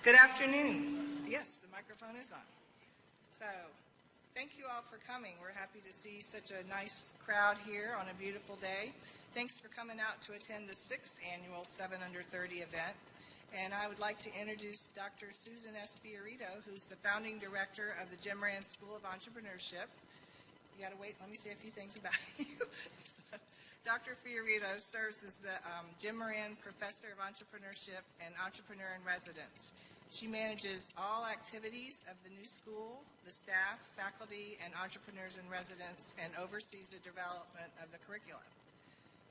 Good afternoon. Yes, the microphone is on. So, thank you all for coming. We're happy to see such a nice crowd here on a beautiful day. Thanks for coming out to attend the 6th annual 7 Under 30 event. And I would like to introduce Dr. Susan S. Fiorito, who's the founding director of the Jim Moran School of Entrepreneurship. You gotta wait, let me say a few things about you. Dr. Fiorito serves as the Jim Moran Professor of Entrepreneurship and Entrepreneur in Residence. She manages all activities of the new school, the staff, faculty, and entrepreneurs in residence, and oversees the development of the curriculum.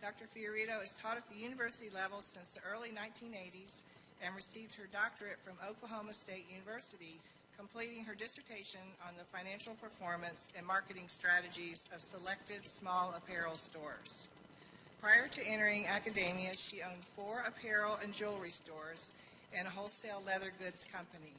Dr. Fiorito has taught at the university level since the early 1980s and received her doctorate from Oklahoma State University, completing her dissertation on the financial performance and marketing strategies of selected small apparel stores. Prior to entering academia, she owned 4 apparel and jewelry stores and a wholesale leather goods company.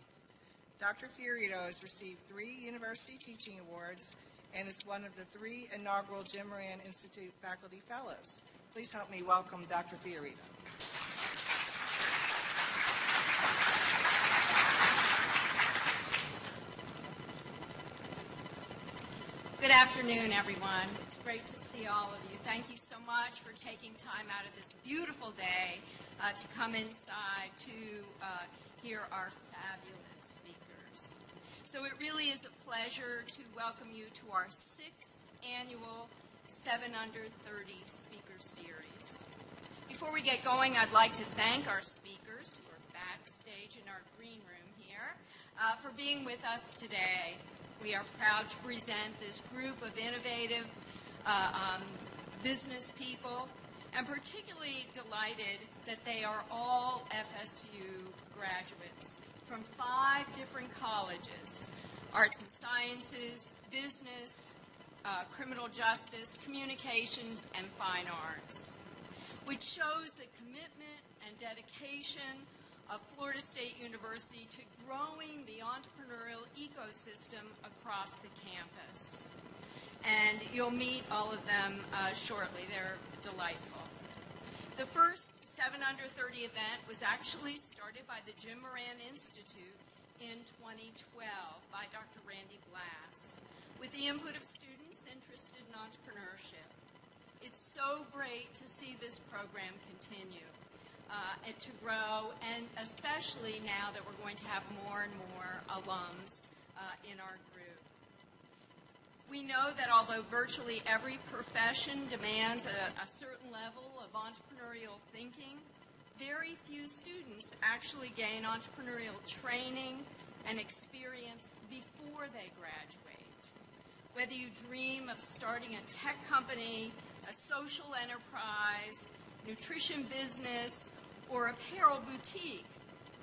Dr. Fiorito has received 3 university teaching awards and is one of the 3 inaugural Jim Moran Institute faculty fellows. Please help me welcome Dr. Fiorito. Good afternoon, everyone. It's great to see all of you. Thank you so much for taking time out of this beautiful day to come inside to hear our fabulous speakers. So it really is a pleasure to welcome you to our 6th annual 7 Under 30 speaker series. Before we get going, I'd like to thank our speakers who are backstage in our green room here for being with us today. We are proud to present this group of innovative business people, and particularly delighted that they are all FSU graduates from 5 different colleges: arts and sciences, business, criminal justice, communications, and fine arts, which shows the commitment and dedication of Florida State University to growing the entrepreneurial ecosystem across the campus. And you'll meet all of them shortly. They're delightful. The first 7 Under 30 event was actually started by the Jim Moran Institute in 2012 by Dr. Randy Blass, with the input of students interested in entrepreneurship. It's so great to see this program continue and to grow, and especially now that we're going to have more and more alums in our group. We know that although virtually every profession demands a certain level of entrepreneurial thinking, very few students actually gain entrepreneurial training and experience before they graduate. Whether you dream of starting a tech company, a social enterprise, nutrition business, or apparel boutique,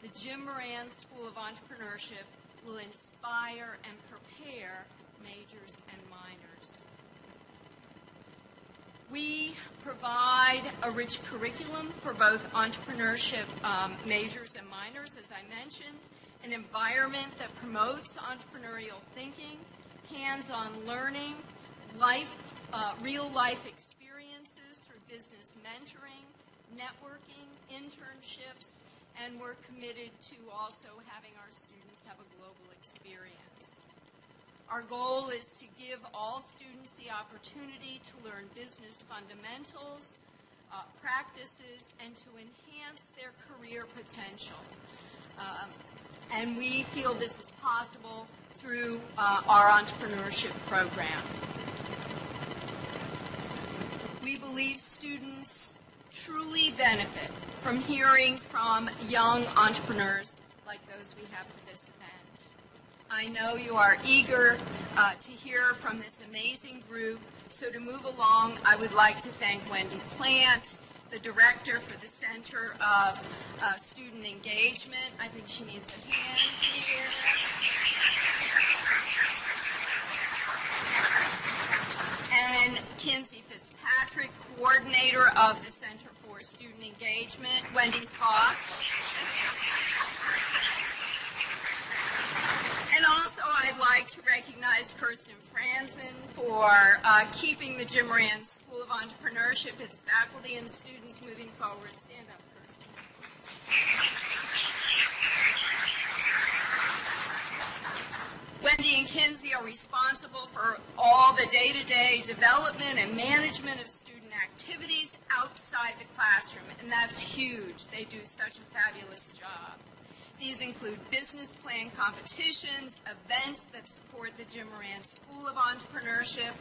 the Jim Moran School of Entrepreneurship will inspire and prepare majors and minors. We provide a rich curriculum for both entrepreneurship majors and minors, as I mentioned, an environment that promotes entrepreneurial thinking, hands-on learning, real-life experiences through business mentoring, networking, internships, and we're committed to also having our students have a global experience. Our goal is to give all students the opportunity to learn business fundamentals, practices, and to enhance their career potential. And we feel this is possible through our entrepreneurship program. We believe students truly benefit from hearing from young entrepreneurs like those we have for this event. I know you are eager to hear from this amazing group, so to move along, I would like to thank Wendy Plant, the director for the Center of Student Engagement. I think she needs a hand here. And Kinsey Fitzpatrick, coordinator of the Center for Student Engagement, Wendy's boss. And also I'd like to recognize Kirsten Franzen for keeping the Jim Moran School of Entrepreneurship, its faculty and students moving forward. Stand up, Kirsten. Kinsey are responsible for all the day-to-day development and management of student activities outside the classroom, and that's huge. They do such a fabulous job. These include business plan competitions, events that support the Jim Moran School of Entrepreneurship,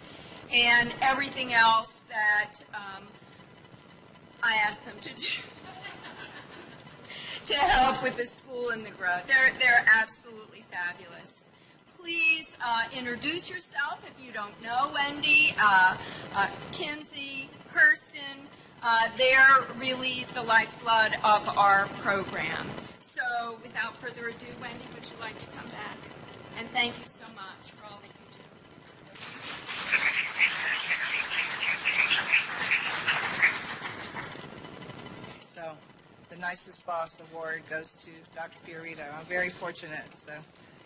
and everything else that I asked them to do to help with the school and the growth. They're absolutely fabulous. Please introduce yourself if you don't know Wendy, Kinsey, Kirsten. They're really the lifeblood of our program. So without further ado, Wendy, would you like to come back? And thank you so much for all that you do. So the nicest boss award goes to Dr. Fiorito. I'm very fortunate, so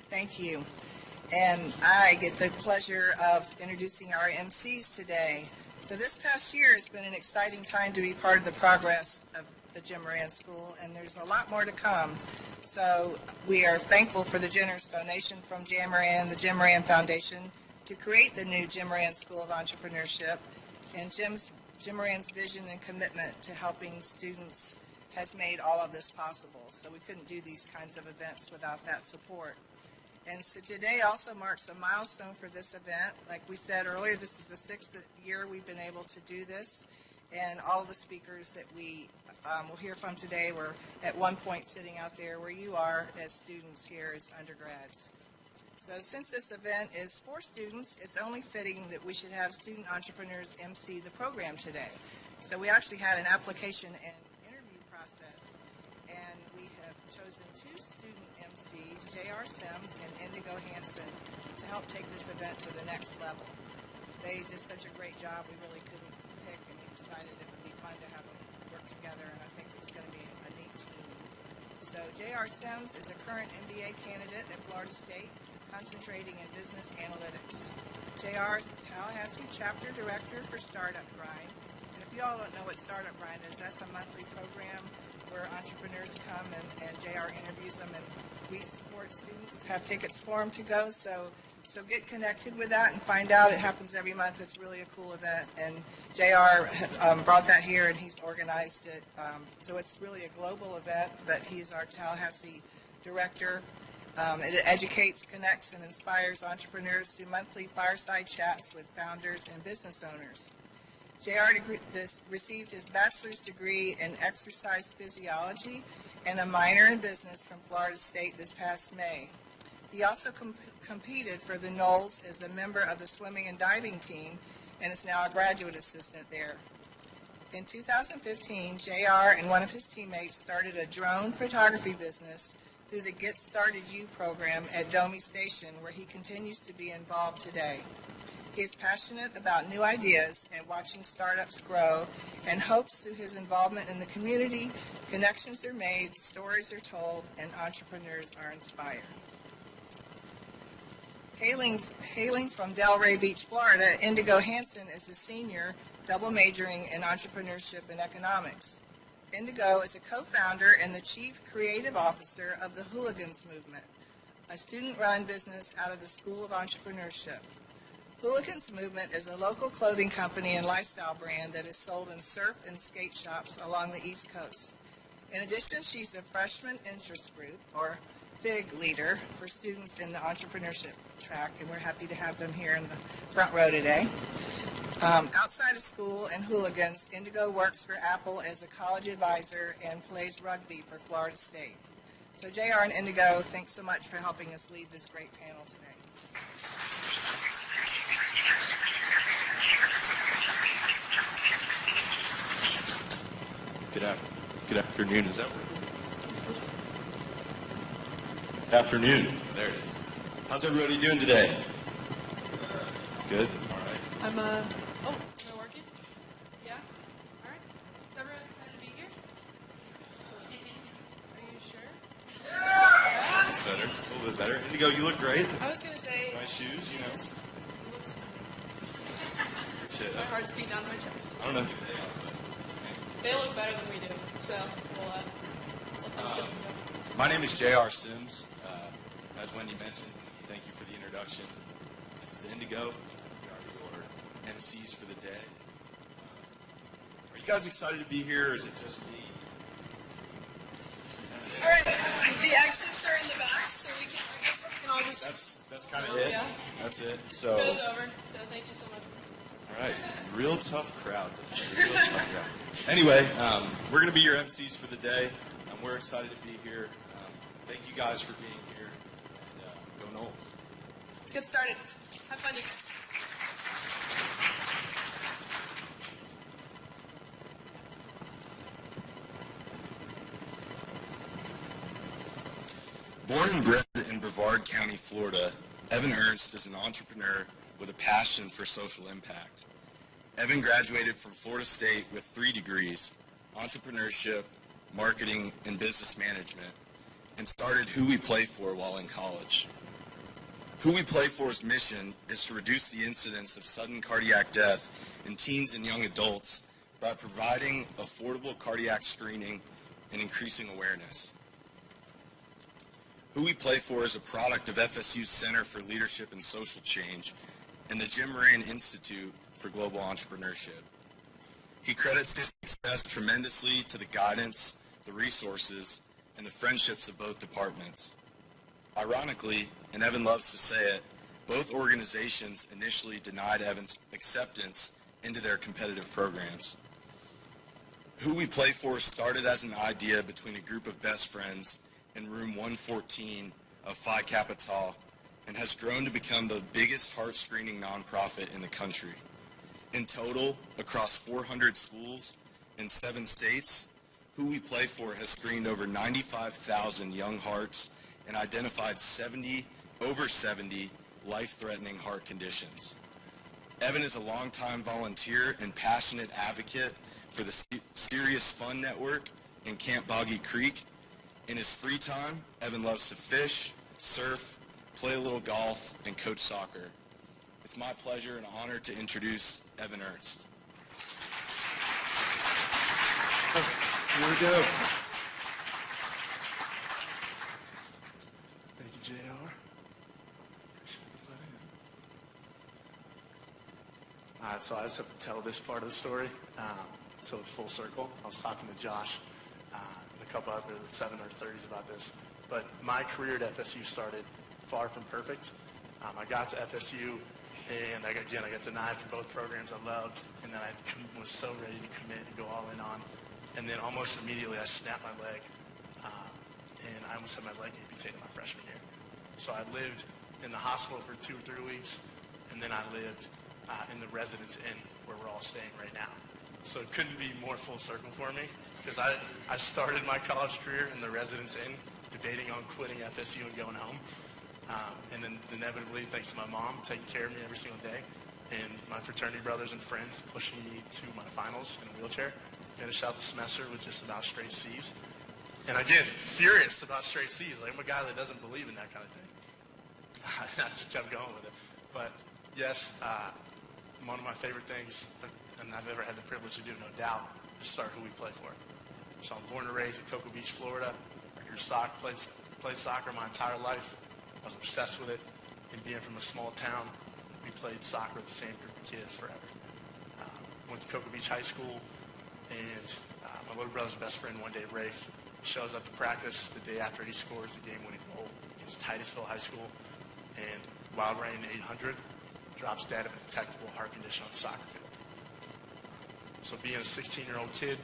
thank you. And I get the pleasure of introducing our MCs today. So this past year has been an exciting time to be part of the progress of the Jim Moran School, and there's a lot more to come. So we are thankful for the generous donation from Jim Moran, the Jim Moran Foundation, to create the new Jim Moran School of Entrepreneurship, and Jim Moran's vision and commitment to helping students has made all of this possible. So we couldn't do these kinds of events without that support. And so today also marks a milestone for this event. Like we said earlier, this is the 6th year we've been able to do this, and all the speakers that we will hear from today were at one point sitting out there where you are as students here as undergrads. So since this event is for students, it's only fitting that we should have student entrepreneurs MC the program today. So we actually had an application and interview process, and we have chosen 2 student MCs, J.R. Sims and Indigo Hansen, to help take this event to the next level. They did such a great job, we really couldn't pick, and we decided it would be fun to have them work together, and I think it's going to be a neat team. So J.R. Sims is a current MBA candidate at Florida State, concentrating in business analytics. J.R. is Tallahassee Chapter Director for Startup Grind. And if you all don't know what Startup Grind is, that's a monthly program where entrepreneurs come and J.R. interviews them, and we support students, have tickets for them to go. So get connected with that and find out. It happens every month. It's really a cool event. And J.R. brought that here, and he's organized it. So it's really a global event, but he's our Tallahassee director. It educates, connects, and inspires entrepreneurs through monthly fireside chats with founders and business owners. J.R. received his bachelor's degree in exercise physiology and a minor in business from Florida State this past May. He also competed for the Knolls as a member of the swimming and diving team and is now a graduate assistant there. In 2015, J.R. and one of his teammates started a drone photography business through the Get Started U program at Domi Station, where he continues to be involved today. He is passionate about new ideas and watching startups grow, and hopes through his involvement in the community, connections are made, stories are told, and entrepreneurs are inspired. Hailing from Delray Beach, Florida, Indigo Hansen is a senior double majoring in entrepreneurship and economics. Indigo is a co-founder and the chief creative officer of the Hooligans Movement, a student-run business out of the School of Entrepreneurship. Hooligans Movement is a local clothing company and lifestyle brand that is sold in surf and skate shops along the East Coast. In addition, she's a freshman interest group, or FIG leader, for students in the entrepreneurship track, and we're happy to have them here in the front row today. Outside of school and Hooligans, Indigo works for Apple as a college advisor and plays rugby for Florida State. So JR and Indigo, thanks so much for helping us lead this great panel today. Good afternoon. Is that right? Afternoon. There it is. How's everybody doing today? Good. All right. Am I working? Yeah? All right. Is everyone excited to be here? Are you sure? That's better. Just a little bit better. Indigo, you look great. I was going to say, Nice shoes, you know. it looks, Appreciate my it. heart's beating out of my chest. I don't know who they are, They look better than we do, so we'll let's jump. but my name is J.R. Sims. As Wendy mentioned, thank you for the introduction. introduction. This is Indigo. We are your MCs for the day. Are you guys excited to be here, or is it just me? All right, the exits are in the back, so I guess we can all just That's kind of it. Yeah. That's it. So, goes over. So thank you so much. all right, real tough crowd. Real tough crowd. Anyway, we're going to be your MCs for the day. We're excited to be here. Thank you guys for being here. And, go Knowles. Let's get started. Have fun, you guys. Born and bred in Brevard County, Florida, Evan Ernst is an entrepreneur with a passion for social impact. Evan graduated from Florida State with 3 degrees, entrepreneurship, marketing, and business management, and started Who We Play For while in college. Who We Play For's mission is to reduce the incidence of sudden cardiac death in teens and young adults by providing affordable cardiac screening and increasing awareness. Who We Play For is a product of FSU's Center for Leadership and Social Change and the Jim Moran Institute for Global Entrepreneurship. He credits his success tremendously to the guidance, the resources, and the friendships of both departments. Ironically, and Evan loves to say it, both organizations initially denied Evan's acceptance into their competitive programs. Who We Play For started as an idea between a group of best friends in room 114 of Phi Kappa Tau and has grown to become the biggest heart screening nonprofit in the country. In total, across 400 schools in 7 states, Who We Play For has screened over 95,000 young hearts and identified over 70 life-threatening heart conditions. Evan is a longtime volunteer and passionate advocate for the Serious Fun Network in Camp Boggy Creek. In his free time, Evan loves to fish, surf, play a little golf, and coach soccer. It's my pleasure and honor to introduce Evan Ernst. Here we go. Thank you, JR. All right, so I just have to tell this part of the story. So it's full circle. I was talking to Josh and a couple other 7 or 30s about this. But my career at FSU started far from perfect. I got to FSU, and I got denied for both programs I loved, and then I was so ready to commit and go all in on. And then almost immediately I snapped my leg, and I almost had my leg amputated my freshman year. So I lived in the hospital for 2 or 3 weeks, and then I lived in the residence inn where we're all staying right now. So it couldn't be more full circle for me, because I started my college career in the residence inn, debating on quitting FSU and going home. And then inevitably, thanks to my mom taking care of me every single day, and my fraternity brothers and friends pushing me to my finals in a wheelchair, finished out the semester with just about straight C's. And again, furious about straight C's. Like, I'm a guy that doesn't believe in that kind of thing. I just kept going with it. But yes, one of my favorite things, and I've ever had the privilege to do, no doubt, is start Who We Play For. So I'm born and raised in Cocoa Beach, Florida. I grew played soccer my entire life. I was obsessed with it. And being from a small town, we played soccer with the same group of kids forever. Went to Cocoa Beach High School, and my little brother's best friend one day, Rafe, shows up to practice the day after he scores the game-winning goal against Titusville High School, and Wild Rain 800 drops dead of a detectable heart condition on the soccer field. So being a 16-year-old kid,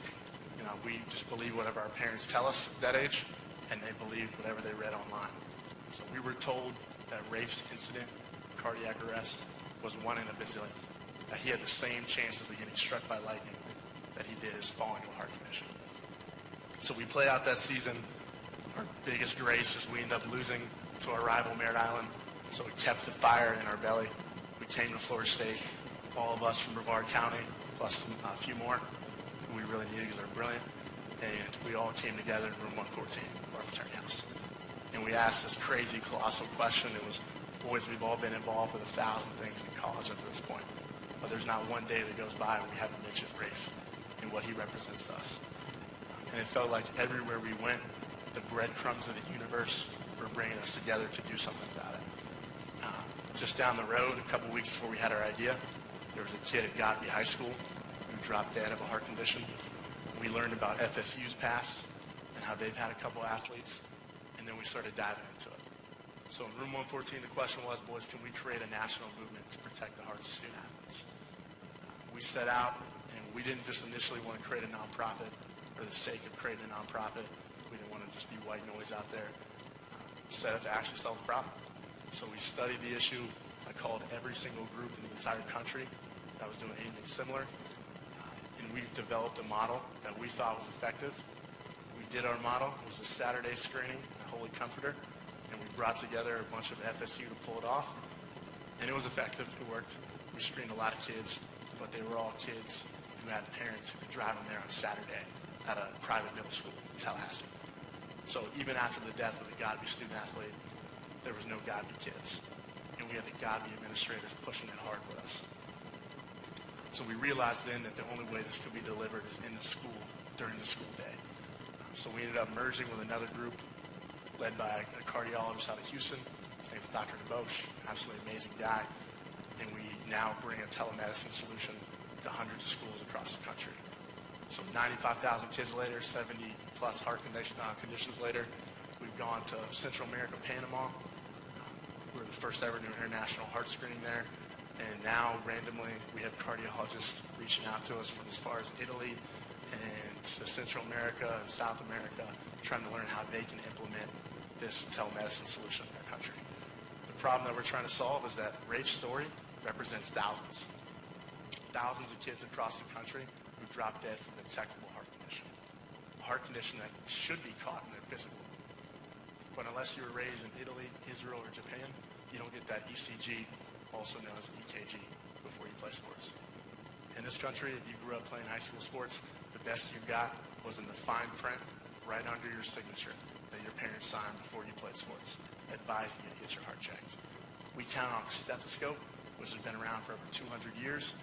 we just believe whatever our parents tell us at that age, and they believed whatever they read online. So we were told that Rafe's incident, cardiac arrest, was 1 in a bazillion. That he had the same chances of getting struck by lightning that he did as falling to a heart condition. So we play out that season. Our biggest grace is we end up losing to our rival Merritt Island. So we kept the fire in our belly. We came to Florida State, all of us from Brevard County, plus a few more who we really needed because they're brilliant. And we all came together in room 114 of our fraternity house. And we asked this crazy, colossal question. It was, boys, we've all been involved with 1,000 things in college up to this point. But there's not one day that goes by when we haven't mentioned Rafe and what he represents to us. And it felt like everywhere we went, the breadcrumbs of the universe were bringing us together to do something about it. Just down the road, a couple weeks before we had our idea, there was a kid at Godby High School who dropped dead of a heart condition. We learned about FSU's past and how they've had a couple athletes, and then we started diving into it. So in room 114, the question was, boys, can we create a national movement to protect the hearts of student athletes? We set out, and we didn't just initially want to create a nonprofit for the sake of creating a nonprofit. We didn't want to just be white noise out there. We set out to actually solve the problem. So we studied the issue. I called every single group in the entire country that was doing anything similar. And we developed a model that we thought was effective. We did our model. It was a Saturday screening at Holy Comforter. And we brought together a bunch of FSU to pull it off. And it was effective. It worked. We screened a lot of kids, but they were all kids who had parents who could drive them there on Saturday at a private middle school in Tallahassee. So even after the death of the Godby student athlete, there was no Godby kids. And we had the Godby administrators pushing it hard with us. So we realized then that the only way this could be delivered is in the school during the school day. So we ended up merging with another group led by a cardiologist out of Houston. His name is Dr. DeBosch, absolutely amazing guy. And we now bring a telemedicine solution to hundreds of schools across the country. So 95,000 kids later, 70 plus heart conditions later, we've gone to Central America, Panama. We're the first ever to do international heart screening there. And now, randomly, we have cardiologists reaching out to us from as far as Italy and to Central America and South America, trying to learn how they can implement this telemedicine solution in their country. The problem that we're trying to solve is that Rafe's story represents thousands. Thousands of kids across the country who drop dead from a detectable heart condition. A heart condition that should be caught in their physical. But unless you were raised in Italy, Israel, or Japan, you don't get that ECG, also known as EKG, before you play sports. In this country, if you grew up playing high school sports, the best you got was in the fine print right under your signature that your parents signed before you played sports, advising you to get your heart checked. We count on a stethoscope, which has been around for over 200 years,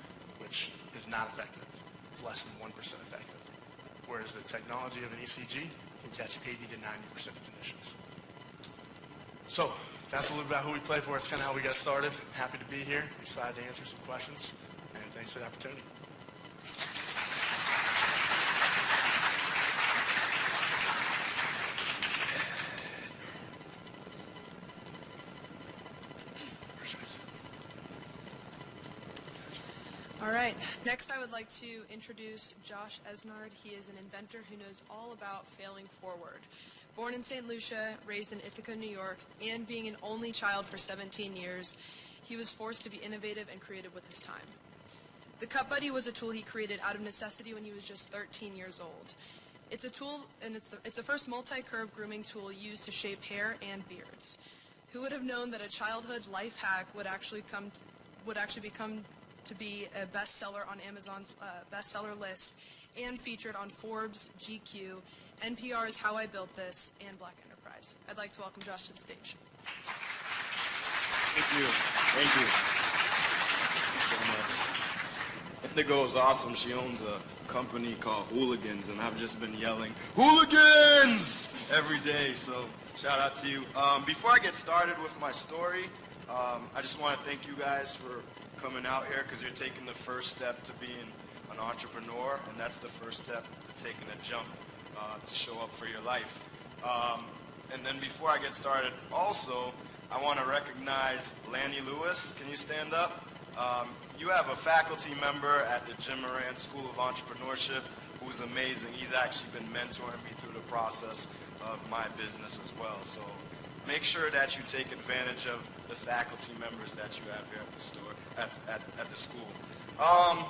which is not effective. It's less than 1% effective. Whereas the technology of an ECG can catch 80 to 90% of conditions. So that's a little bit about who we play for. It's kind of how we got started. Happy to be here. Excited to answer some questions. And thanks for the opportunity. All right. Next, I would like to introduce Josh Esnard. He is an inventor who knows all about failing forward. Born in St. Lucia, raised in Ithaca, New York, and being an only child for 17 years, he was forced to be innovative and creative with his time. The Cut Buddy was a tool he created out of necessity when he was just 13 years old. It's a tool, and it's the first multi-curve grooming tool used to shape hair and beards. Who would have known that a childhood life hack would actually become to be a bestseller on Amazon's bestseller list and featured on Forbes, GQ, NPR's How I Built This, and Black Enterprise. I'd like to welcome Josh to the stage. Thank you. Thank you so much. Indigo is awesome. She owns a company called Hooligans, and I've just been yelling, Hooligans! Every day, so shout out to you. Before I get started with my story, I just want to thank you guys for coming out here because you're taking the first step to being an entrepreneur, and that's the first step to taking a jump to show up for your life. And then before I get started, also, I want to recognize Lanny Lewis. Can you stand up? You have a faculty member at the Jim Moran School of Entrepreneurship who's amazing. He's actually been mentoring me through the process of my business as well. So make sure that you take advantage of the faculty members that you have here at the store, at the school.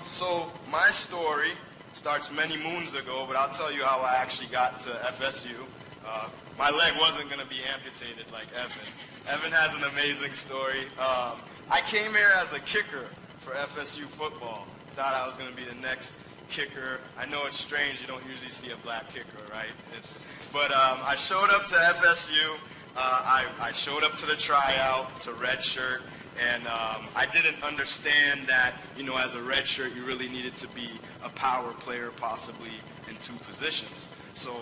So my story starts many moons ago, but I'll tell you how I actually got to FSU. My leg wasn't going to be amputated like Evan. Evan has an amazing story. I came here as a kicker for FSU football. Thought I was going to be the next kicker. I know it's strange. You don't usually see a black kicker, right? But I showed up to FSU. I showed up to the tryout, to redshirt, and I didn't understand that, as a redshirt, you really needed to be a power player, possibly in two positions. So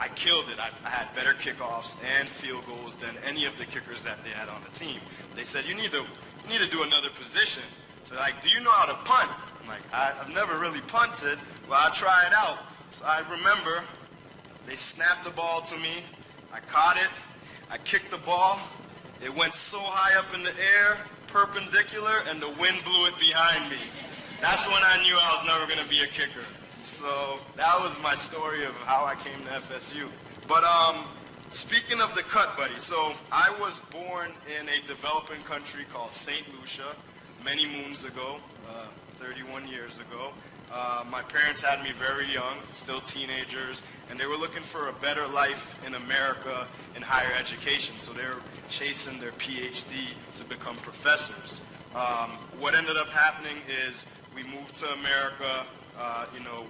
I killed it. I had better kickoffs and field goals than any of the kickers that they had on the team. They said, you need to do another position. So like, do you know how to punt? I'm like, I've never really punted. Well, I'll try it out. So I remember they snapped the ball to me. I caught it. I kicked the ball. It went so high up in the air, perpendicular, and the wind blew it behind me. That's when I knew I was never going to be a kicker. So that was my story of how I came to FSU. But speaking of the cut buddy, so I was born in a developing country called St. Lucia many moons ago, 31 years ago. My parents had me very young, still teenagers, and they were looking for a better life in America in higher education. So they were chasing their PhD to become professors. What ended up happening is we moved to America.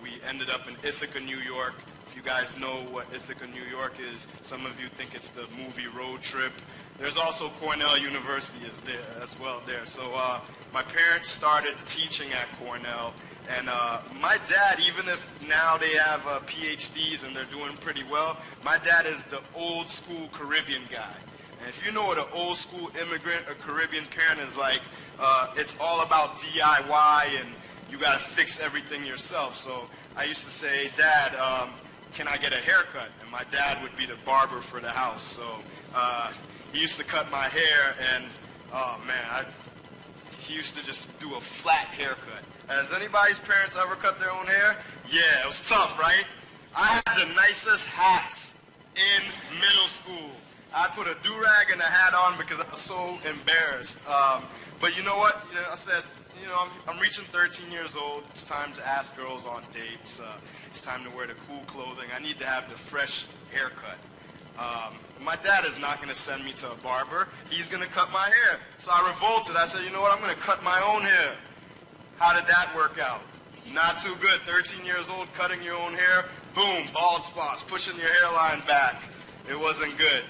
We ended up in Ithaca, New York. If you guys know what Ithaca, New York is, some of you think it's the movie Road Trip. There's also Cornell University is there as well there. So my parents started teaching at Cornell. And my dad, even if now they have PhDs and they're doing pretty well, my dad is the old school Caribbean guy. And if you know what an old school immigrant or Caribbean parent is like, it's all about DIY and you got to fix everything yourself. So I used to say, Dad, can I get a haircut? And my dad would be the barber for the house. So he used to cut my hair and, oh man, he used to just do a flat haircut. Has anybody's parents ever cut their own hair? Yeah, it was tough, right? I had the nicest hats in middle school. I put a do-rag and a hat on because I was so embarrassed. But you know what? I said, I'm reaching 13 years old. It's time to ask girls on dates. It's time to wear the cool clothing. I need to have the fresh haircut. My dad is not going to send me to a barber. He's going to cut my hair. So I revolted. I said, you know what? I'm going to cut my own hair. How did that work out? Not too good. 13 years old, cutting your own hair. Boom, bald spots, pushing your hairline back. It wasn't good.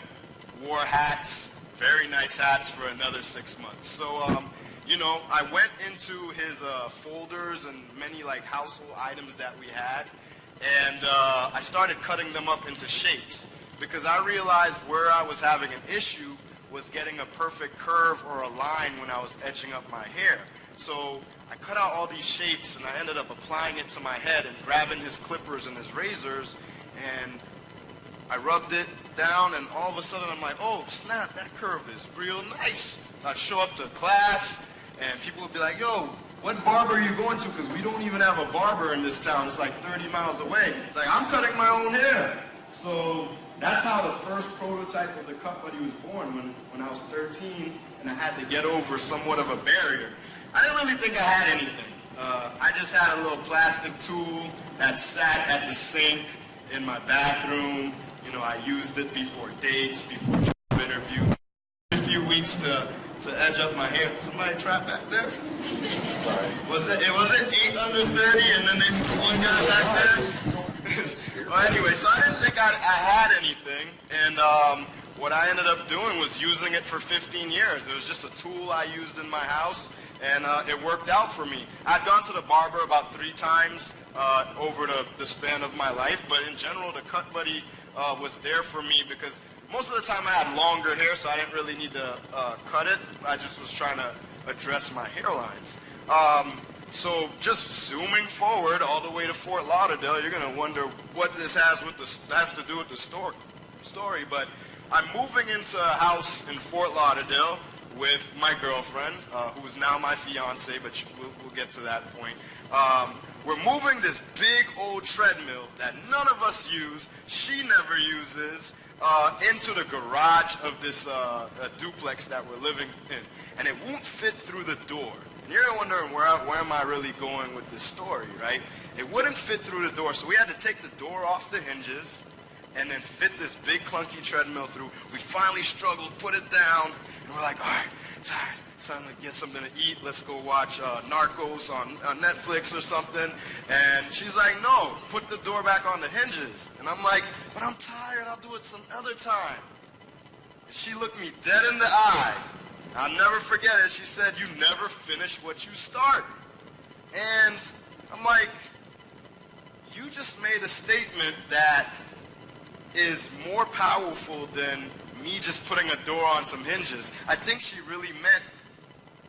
Wore hats, very nice hats for another 6 months. So, I went into his folders and many household items that we had, and I started cutting them up into shapes because I realized where I was having an issue was getting a perfect curve or a line when I was edging up my hair. So I cut out all these shapes and I ended up applying it to my head and grabbing his clippers and his razors, and I rubbed it down, and all of a sudden I'm like, oh snap, that curve is real nice. I'd show up to class and people would be like, yo, what barber are you going to? Because we don't even have a barber in this town. It's like 30 miles away. It's like, I'm cutting my own hair. So that's how the first prototype of the Cut Buddy was born when I was 13 and I had to get over somewhat of a barrier. I didn't really think I had anything. I just had a little plastic tool that sat at the sink in my bathroom. I used it before dates, before job interviews. A few weeks to edge up my hair. Somebody trap back there? Sorry. Was it 8 under 30 and then they put one guy back there? Well, anyway, so I didn't think I had anything. And what I ended up doing was using it for 15 years. It was just a tool I used in my house, and it worked out for me. I'd gone to the barber about 3 times over the span of my life, but in general, the Cut Buddy was there for me because most of the time I had longer hair, so I didn't really need to cut it. I just was trying to address my hairlines. So just zooming forward all the way to Fort Lauderdale, you're going to wonder what this has to do with the story. But I'm moving into a house in Fort Lauderdale with my girlfriend, who is now my fiance, but we'll get to that point. We're moving this big old treadmill that none of us use, she never uses, into the garage of this duplex that we're living in. And it won't fit through the door. And you're wondering where am I really going with this story, right? It wouldn't fit through the door, so we had to take the door off the hinges and then fit this big clunky treadmill through. We finally struggled, put it down, and we're like, all right, tired. It's time to get something to eat. Let's go watch Narcos on Netflix or something. And she's like, no, put the door back on the hinges. And I'm like, but I'm tired. I'll do it some other time. And she looked me dead in the eye. I'll never forget it. She said, you never finish what you start. And I'm like, you just made a statement that is more powerful than me just putting a door on some hinges. I think she really meant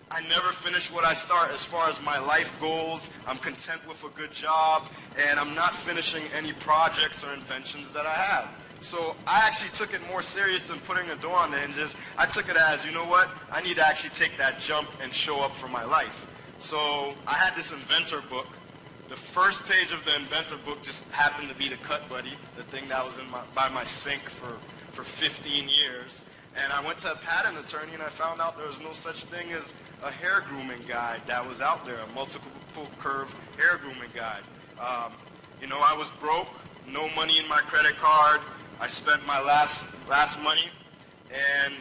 I never finish what I start as far as my life goals. I'm content with a good job, and I'm not finishing any projects or inventions that I have. So I actually took it more serious than putting a door on the hinges. I took it as, you know what, I need to actually take that jump and show up for my life. So I had this inventor book. The first page of the inventor book just happened to be the Cut Buddy, the thing that was by my sink for 15 years. And I went to a patent attorney and I found out there was no such thing as a hair grooming guide that was out there, a multiple curve hair grooming guide. You know, I was broke, no money in my credit card. I spent my last money, and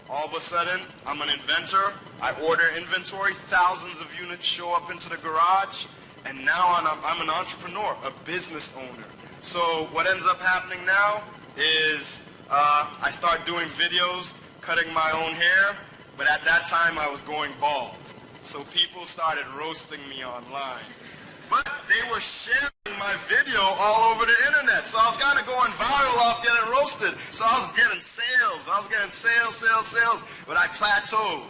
all of a sudden, I'm an inventor. I order inventory, thousands of units show up into the garage, and now I'm an entrepreneur, a business owner. So what ends up happening now is I start doing videos, cutting my own hair, but at that time I was going bald. So people started roasting me online. But they were sharing my video all over the internet. So I was kind of going viral off getting roasted. So I was getting sales. Sales. But I plateaued.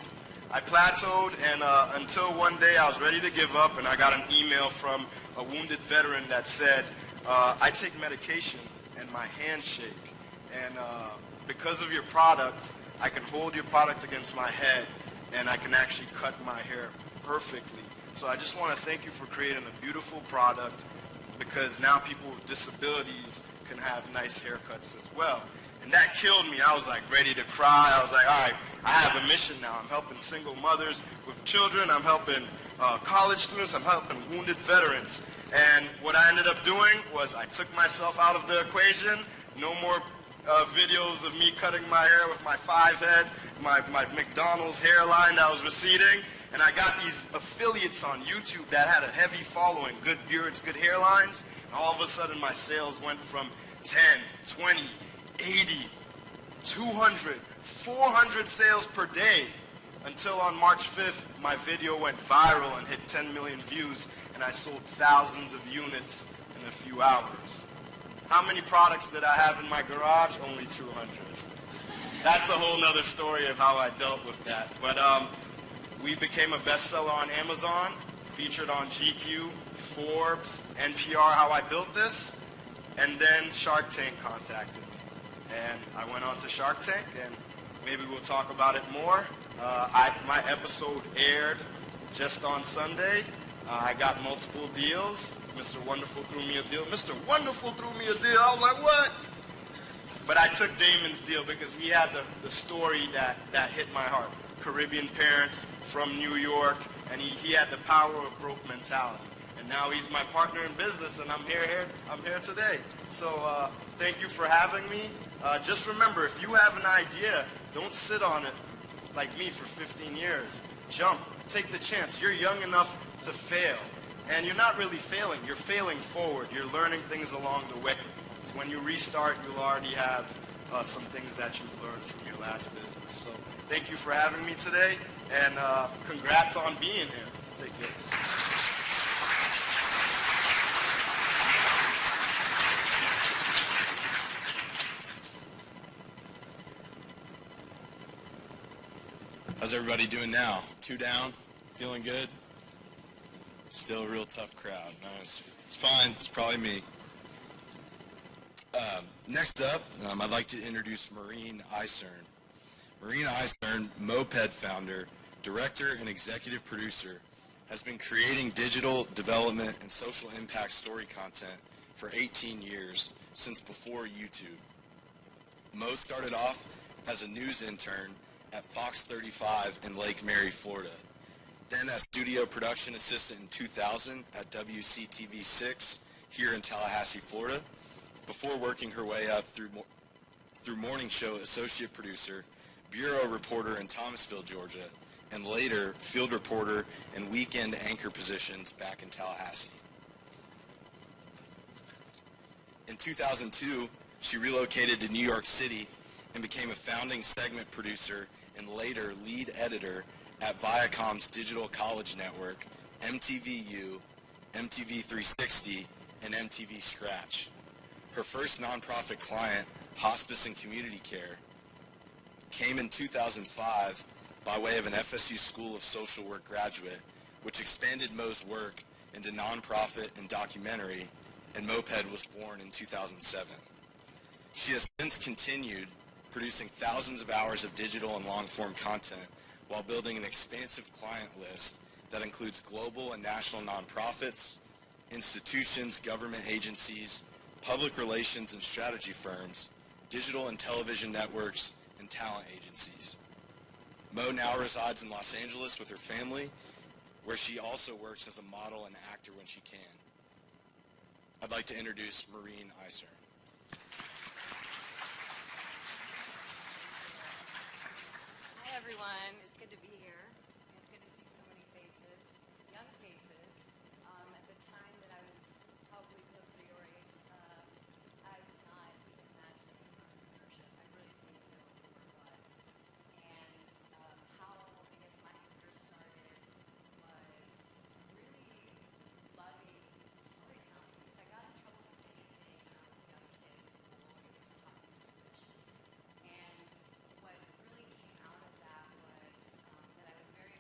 And until one day I was ready to give up, and I got an email from a wounded veteran that said, I take medication and my hands shake. And because of your product, I can hold your product against my head, and I can actually cut my hair perfectly. So I just want to thank you for creating a beautiful product, because now people with disabilities can have nice haircuts as well. And that killed me. I was like ready to cry. I was like, all right, I have a mission now. I'm helping single mothers with children. I'm helping college students. I'm helping wounded veterans. And what I ended up doing was I took myself out of the equation. No more videos of me cutting my hair with my 5-head, my McDonald's hairline that was receding. And I got these affiliates on YouTube that had a heavy following, good beards, good hairlines. And all of a sudden my sales went from 10, 20, 80, 200, 400 sales per day, until on March 5th, my video went viral and hit 10 million views, and I sold thousands of units in a few hours. How many products did I have in my garage? Only 200. That's a whole nother story of how I dealt with that. But we became a bestseller on Amazon, featured on GQ, Forbes, NPR, How I Built This, and then Shark Tank contacted me. And I went on to Shark Tank, and maybe we'll talk about it more. My episode aired just on Sunday. I got multiple deals. Mr. Wonderful threw me a deal. Mr. Wonderful threw me a deal. I was like, what? But I took Damon's deal because he had the story that hit my heart. Caribbean parents from New York, and he had the power of broke mentality. And now he's my partner in business, and I'm here today. So thank you for having me. Just remember, if you have an idea, don't sit on it like me for 15 years. Jump. Take the chance. You're young enough to fail. And you're not really failing. You're failing forward. You're learning things along the way. So when you restart, you'll already have some things that you've learned from your last business. So thank you for having me today, and congrats on being here. Take care. How's everybody doing now? 2 down? Feeling good? Still a real tough crowd. No, it's fine. It's probably me. Next up, I'd like to introduce Maureen Eisern. Maureen Eisern, Moped founder, director, and executive producer, has been creating digital development and social impact story content for 18 years, since before YouTube. Mo started off as a news intern at Fox 35 in Lake Mary, Florida. Then as studio production assistant in 2000 at WCTV 6 here in Tallahassee, Florida, before working her way up through morning show associate producer, bureau reporter in Thomasville, Georgia, and later field reporter and weekend anchor positions back in Tallahassee. In 2002, she relocated to New York City and became a founding segment producer and later lead editor at Viacom's digital college network, MTVU, MTV 360, and MTV Scratch. Her first nonprofit client, Hospice and Community Care, came in 2005 by way of an FSU School of Social Work graduate, which expanded Mo's work into nonprofit and documentary, and Moped was born in 2007. She has since continued producing thousands of hours of digital and long-form content while building an expansive client list that includes global and national nonprofits, institutions, government agencies, public relations and strategy firms, digital and television networks, and talent agencies. Mo now resides in Los Angeles with her family, where she also works as a model and actor when she can. I'd like to introduce Maureen Iser. Hi everyone, it's good to be here. It's good to see so many faces, young faces. At the time that I was probably close to your age, I was not even imagining entrepreneurship. I really didn't know what the word was. And how I guess my career started was really loving storytelling. If I got in trouble for anything when I was a young kid in school, it was for talking too much. And what really came out of that was that I was very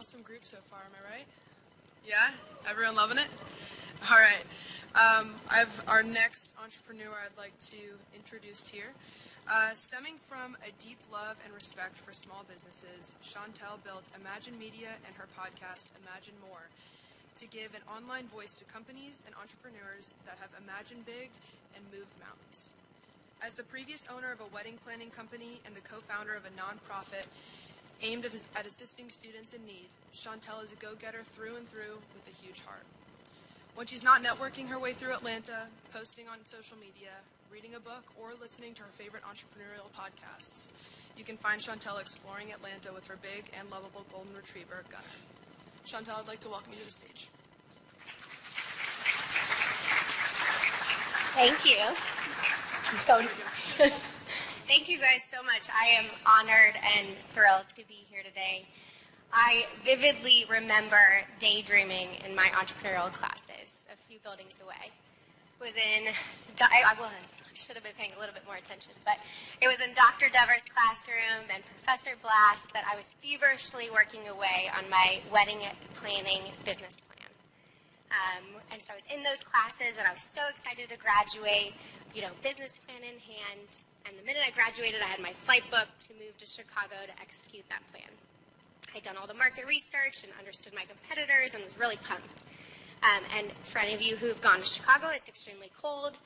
awesome group so far, am I right? Yeah? Everyone loving it? All right. I have our next entrepreneur I'd like to introduce here. Stemming from a deep love and respect for small businesses, Chantel built Imagine Media and her podcast, Imagine More, to give an online voice to companies and entrepreneurs that have imagined big and moved mountains. As the previous owner of a wedding planning company and the co-founder of a nonprofit aimed at assisting students in need, Chantel is a go-getter through and through with a huge heart. When she's not networking her way through Atlanta, posting on social media, reading a book, or listening to her favorite entrepreneurial podcasts, you can find Chantel exploring Atlanta with her big and lovable golden retriever, Gunner. Chantel, I'd like to welcome you to the stage. Thank you. Thank you guys so much. I am honored and thrilled to be here today. I vividly remember daydreaming in my entrepreneurial classes a few buildings away. I should have been paying a little bit more attention, but it was in Dr. Dever's classroom and Professor Blast that I was feverishly working away on my wedding planning business plan. And so I was in those classes and I was so excited to graduate, business plan in hand. And the minute I graduated, I had my flight booked to move to Chicago to execute that plan. I'd done all the market research and understood my competitors and was really pumped. And for any of you who have gone to Chicago, it's extremely cold.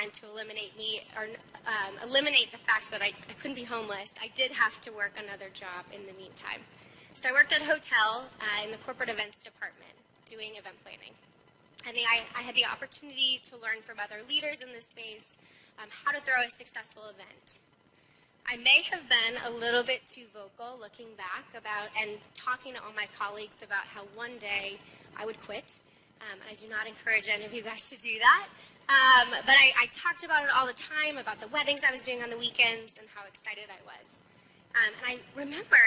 And to eliminate the fact that I couldn't be homeless, I did have to work another job in the meantime. So I worked at a hotel in the corporate events department doing event planning. And I had the opportunity to learn from other leaders in this space how to throw a successful event. I may have been a little bit too vocal looking back and talking to all my colleagues about how one day I would quit. And I do not encourage any of you guys to do that. But I talked about it all the time, about the weddings I was doing on the weekends and how excited I was. And I remember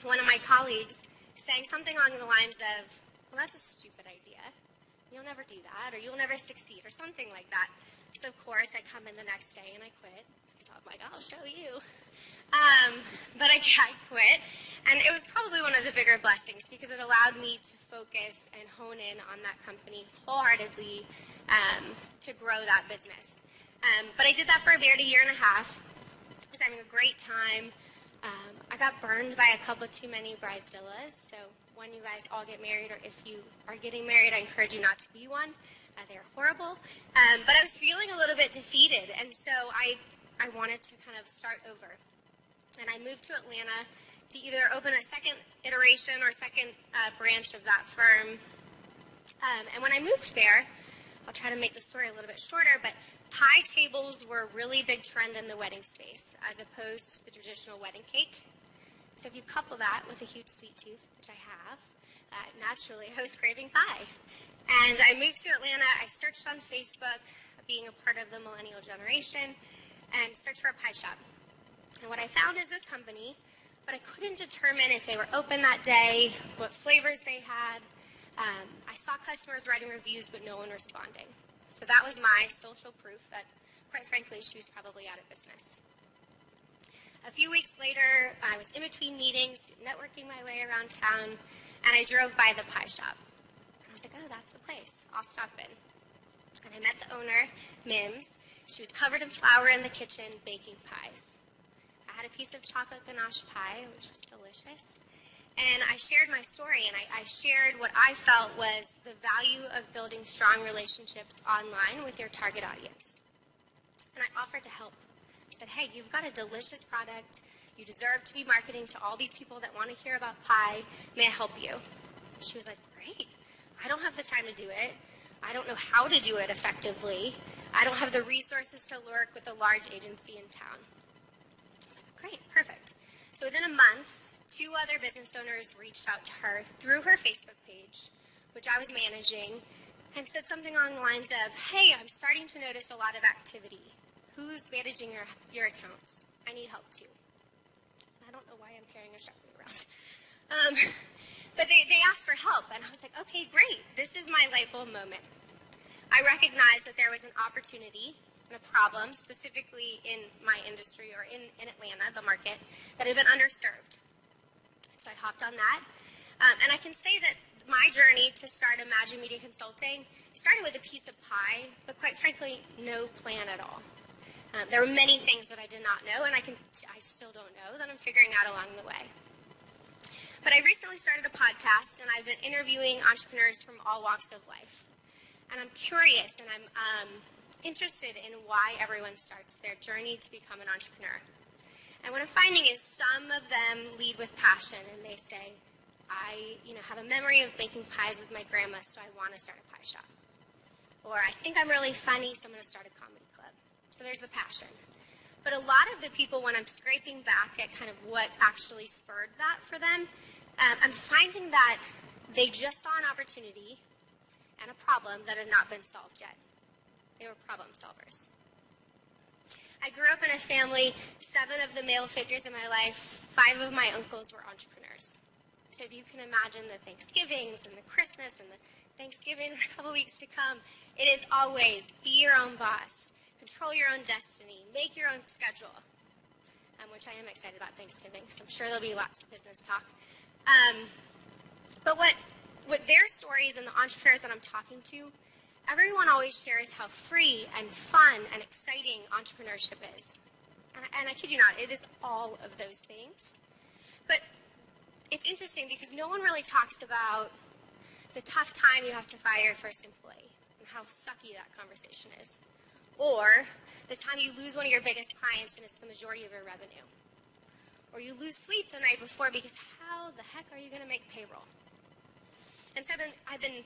one of my colleagues saying something along the lines of, well, that's a stupid idea. You'll never do that, or you'll never succeed, or something like that. So, of course, I come in the next day and I quit. So I'm like, I'll show you. But I quit. And it was probably one of the bigger blessings because it allowed me to focus and hone in on that company wholeheartedly to grow that business. But I did that for about a year and a half. I was having a great time. I got burned by a couple too many bridezillas. So when you guys all get married, or if you are getting married, I encourage you not to be one. They're horrible. But I was feeling a little bit defeated. And so I wanted to kind of start over. And I moved to Atlanta to either open a second iteration or second branch of that firm. And when I moved there, I'll try to make the story a little bit shorter, but pie tables were a really big trend in the wedding space as opposed to the traditional wedding cake. So if you couple that with a huge sweet tooth, which I have, naturally I was craving pie. And I moved to Atlanta. I searched on Facebook, being a part of the millennial generation, and searched for a pie shop. And what I found is this company, but I couldn't determine if they were open that day, what flavors they had. I saw customers writing reviews, but no one responding. So that was my social proof that, quite frankly, she was probably out of business. A few weeks later, I was in between meetings, networking my way around town, and I drove by the pie shop. I was like, oh, that's the place. I'll stop in. And I met the owner, Mims. She was covered in flour in the kitchen, baking pies. I had a piece of chocolate ganache pie, which was delicious. And I shared my story, and I shared what I felt was the value of building strong relationships online with your target audience. And I offered to help. I said, hey, you've got a delicious product. You deserve to be marketing to all these people that want to hear about pie. May I help you? She was like, great. I don't have the time to do it. I don't know how to do it effectively. I don't have the resources to work with a large agency in town. I was like, great, perfect. So within a month, 2 other business owners reached out to her through her Facebook page, which I was managing, and said something along the lines of, hey, I'm starting to notice a lot of activity. Who's managing your accounts? I need help too. I don't know why I'm carrying a Sharpie around. But they asked for help, and I was like, okay, great. This is my light bulb moment. I recognized that there was an opportunity and a problem, specifically in my industry or in Atlanta, the market, that had been underserved. So I hopped on that. And I can say that my journey to start Imagine Media Consulting started with a piece of pie, but quite frankly, no plan at all. There were many things that I did not know, and I still don't know, that I'm figuring out along the way. But I recently started a podcast, and I've been interviewing entrepreneurs from all walks of life. And I'm curious, and I'm interested in why everyone starts their journey to become an entrepreneur. And what I'm finding is some of them lead with passion, and they say, I have a memory of baking pies with my grandma, so I want to start a pie shop. Or I think I'm really funny, so I'm going to start a comedy club. So there's the passion. But a lot of the people, when I'm scraping back at kind of what actually spurred that for them, I'm finding that they just saw an opportunity and a problem that had not been solved yet. They were problem solvers. I grew up in a family, 7 of the male figures in my life, 5 of my uncles were entrepreneurs. So if you can imagine the Thanksgivings and the Christmas and the Thanksgiving in a couple weeks to come, it is always be your own boss, control your own destiny, make your own schedule, which I am excited about Thanksgiving, because I'm sure there'll be lots of business talk. But what their stories and the entrepreneurs that I'm talking to, everyone always shares how free and fun and exciting entrepreneurship is. And I kid you not, it is all of those things. But it's interesting because no one really talks about the tough time you have to fire your first employee and how sucky that conversation is. Or the time you lose one of your biggest clients and it's the majority of your revenue. Or you lose sleep the night before because how the heck are you going to make payroll? And so I've been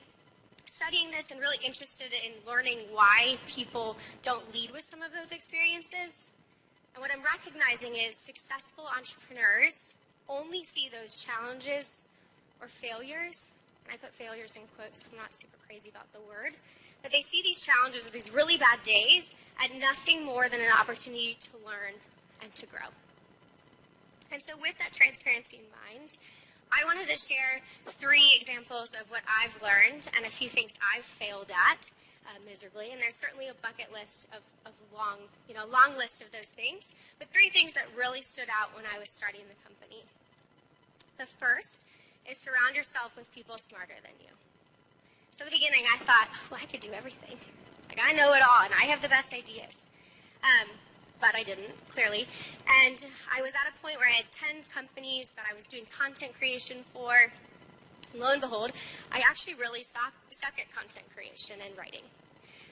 studying this and really interested in learning why people don't lead with some of those experiences. And what I'm recognizing is successful entrepreneurs only see those challenges or failures, and I put failures in quotes because I'm not super crazy about the word, but they see these challenges or these really bad days as nothing more than an opportunity to learn and to grow. And so with that transparency in mind, I wanted to share 3 examples of what I've learned and a few things I've failed at miserably. And there's certainly a bucket list of long list of those things, but 3 things that really stood out when I was starting the company. The first is surround yourself with people smarter than you. So at the beginning, I thought, well, I could do everything. Like, I know it all, and I have the best ideas. But I didn't, clearly. And I was at a point where I had 10 companies that I was doing content creation for. And lo and behold, I actually really suck at content creation and writing.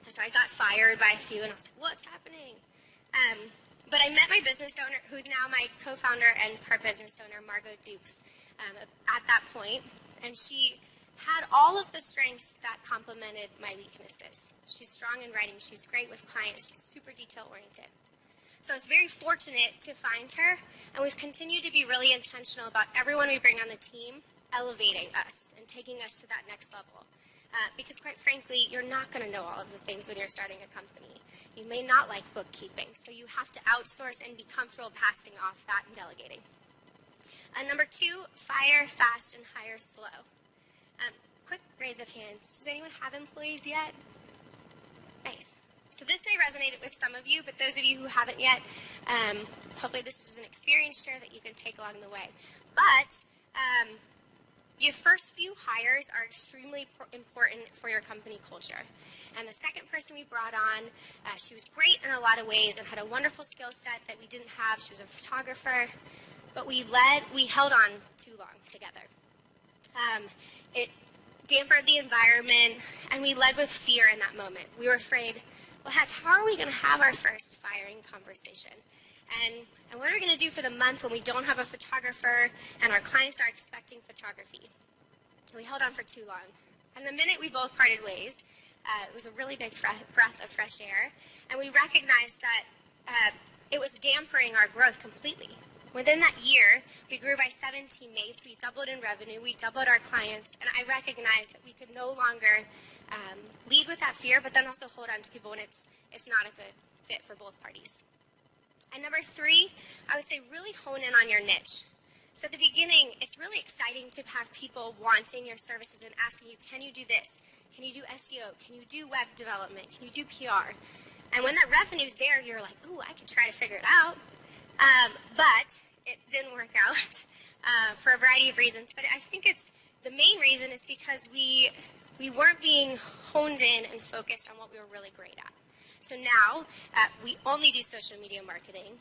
And so I got fired by a few, and I was like, what's happening? But I met my business owner, who's now my co-founder and part business owner, Margot Dukes, at that point. And she had all of the strengths that complemented my weaknesses. She's strong in writing. She's great with clients. She's super detail-oriented. So I was very fortunate to find her, and we've continued to be really intentional about everyone we bring on the team elevating us and taking us to that next level. Because quite frankly, you're not going to know all of the things when you're starting a company. You may not like bookkeeping, so you have to outsource and be comfortable passing off that and delegating. Number 2, fire fast and hire slow. Quick raise of hands. Does anyone have employees yet? Nice. So this may resonate with some of you, but those of you who haven't yet, hopefully this is an experience share that you can take along the way. But your first few hires are extremely important for your company culture. And the second person we brought on, she was great in a lot of ways and had a wonderful skill set that we didn't have. She was a photographer, but we held on too long together. It dampened the environment, and we led with fear in that moment. We were afraid, well, heck, how are we going to have our first firing conversation? And what are we going to do for the month when we don't have a photographer and our clients are expecting photography? We held on for too long. And the minute we both parted ways, it was a really big breath of fresh air, and we recognized that it was dampening our growth completely. Within that year, we grew by 7 teammates, we doubled in revenue, we doubled our clients, and I recognized that we could no longer lead with that fear, but then also hold on to people when it's not a good fit for both parties. And number 3, I would say really hone in on your niche. So at the beginning, it's really exciting to have people wanting your services and asking you, can you do this? Can you do SEO? Can you do web development? Can you do PR? And when that revenue's there, you're like, ooh, I can try to figure it out. But it didn't work out for a variety of reasons. But I think it's The main reason is because we weren't being honed in and focused on what we were really great at. So now, we only do social media marketing.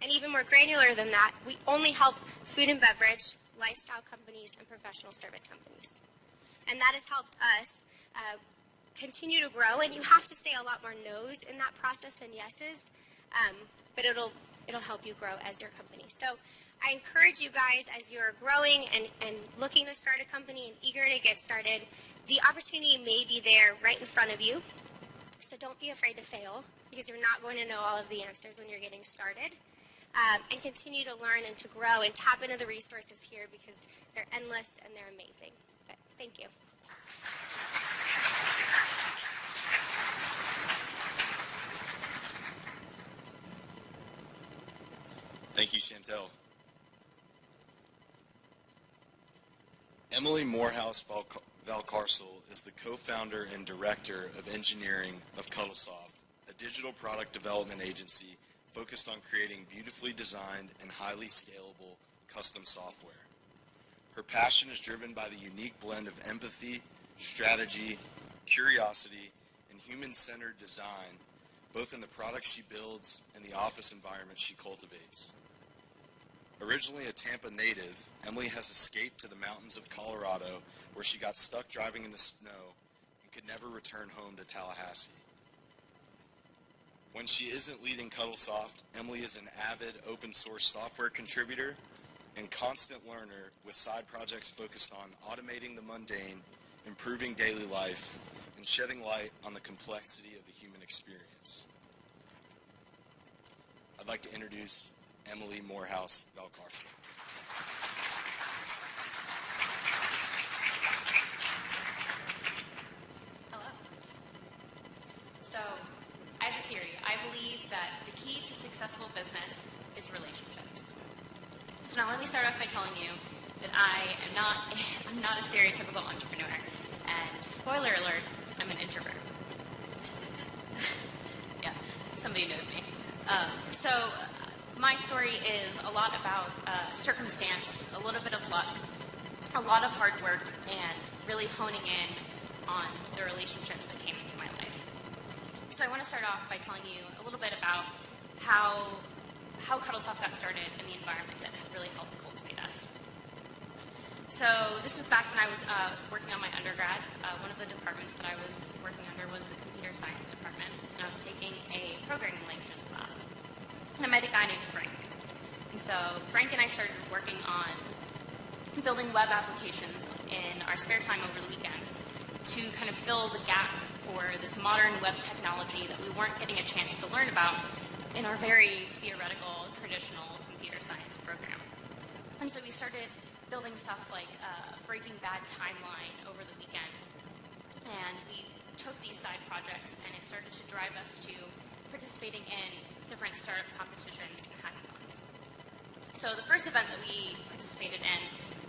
And even more granular than that, we only help food and beverage, lifestyle companies, and professional service companies. And that has helped us continue to grow. And you have to say a lot more no's in that process than yeses, but it'll help you grow as your company. So I encourage you guys, as you're growing and looking to start a company and eager to get started, the opportunity may be there right in front of you. So don't be afraid to fail, because you're not going to know all of the answers when you're getting started. And continue to learn and to grow and tap into the resources here, because they're endless and they're amazing. But thank you. Thank you, Chantel. Emily Morehouse Valcarcel is the co-founder and director of engineering of Cuddlesoft, a digital product development agency focused on creating beautifully designed and highly scalable custom software. Her passion is driven by the unique blend of empathy, strategy, curiosity, and human-centered design, both in the products she builds and the office environment she cultivates. Originally a Tampa native, Emily has escaped to the mountains of Colorado, where she got stuck driving in the snow and could never return home to Tallahassee. When she isn't leading Cuddlesoft, Emily is an avid open-source software contributor and constant learner with side projects focused on automating the mundane, improving daily life, and shedding light on the complexity of the human experience. I'd like to introduce Emily Morehouse Valcarcel. Hello. So, I have a theory. I believe that the key to successful business is relationships. So now let me start off by telling you that I'm not a stereotypical entrepreneur. And spoiler alert, I'm an introvert. Yeah, somebody knows me. My story is a lot about circumstance, a little bit of luck, a lot of hard work, and really honing in on the relationships that came into my life. So I want to start off by telling you a little bit about how Cuddlesoft got started and the environment that had really helped cultivate us. So this was back when I was working on my undergrad. One of the departments that I was working under was the computer science department, and I was taking a programming languages class. And I met a guy named Frank. And so Frank and I started working on building web applications in our spare time over the weekends to kind of fill the gap for this modern web technology that we weren't getting a chance to learn about in our very theoretical, traditional computer science program. And so we started building stuff like Breaking Bad timeline over the weekend. And we took these side projects, and it started to drive us to participating in different startup competitions and hackathons. So the first event that we participated in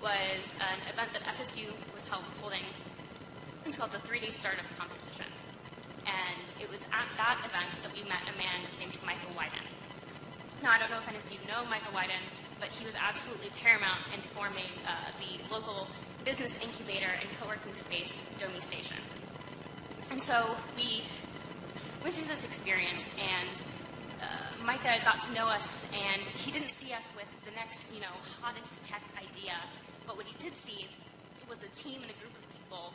was an event that FSU was holding. It's called the 3-Day Startup Competition. And it was at that event that we met a man named Michael Wyden. Now, I don't know if any of you know Michael Wyden, but he was absolutely paramount in forming the local business incubator and co-working space, Domi Station. And so we went through this experience, and Micah got to know us, and he didn't see us with the next, hottest tech idea, but what he did see was a team and a group of people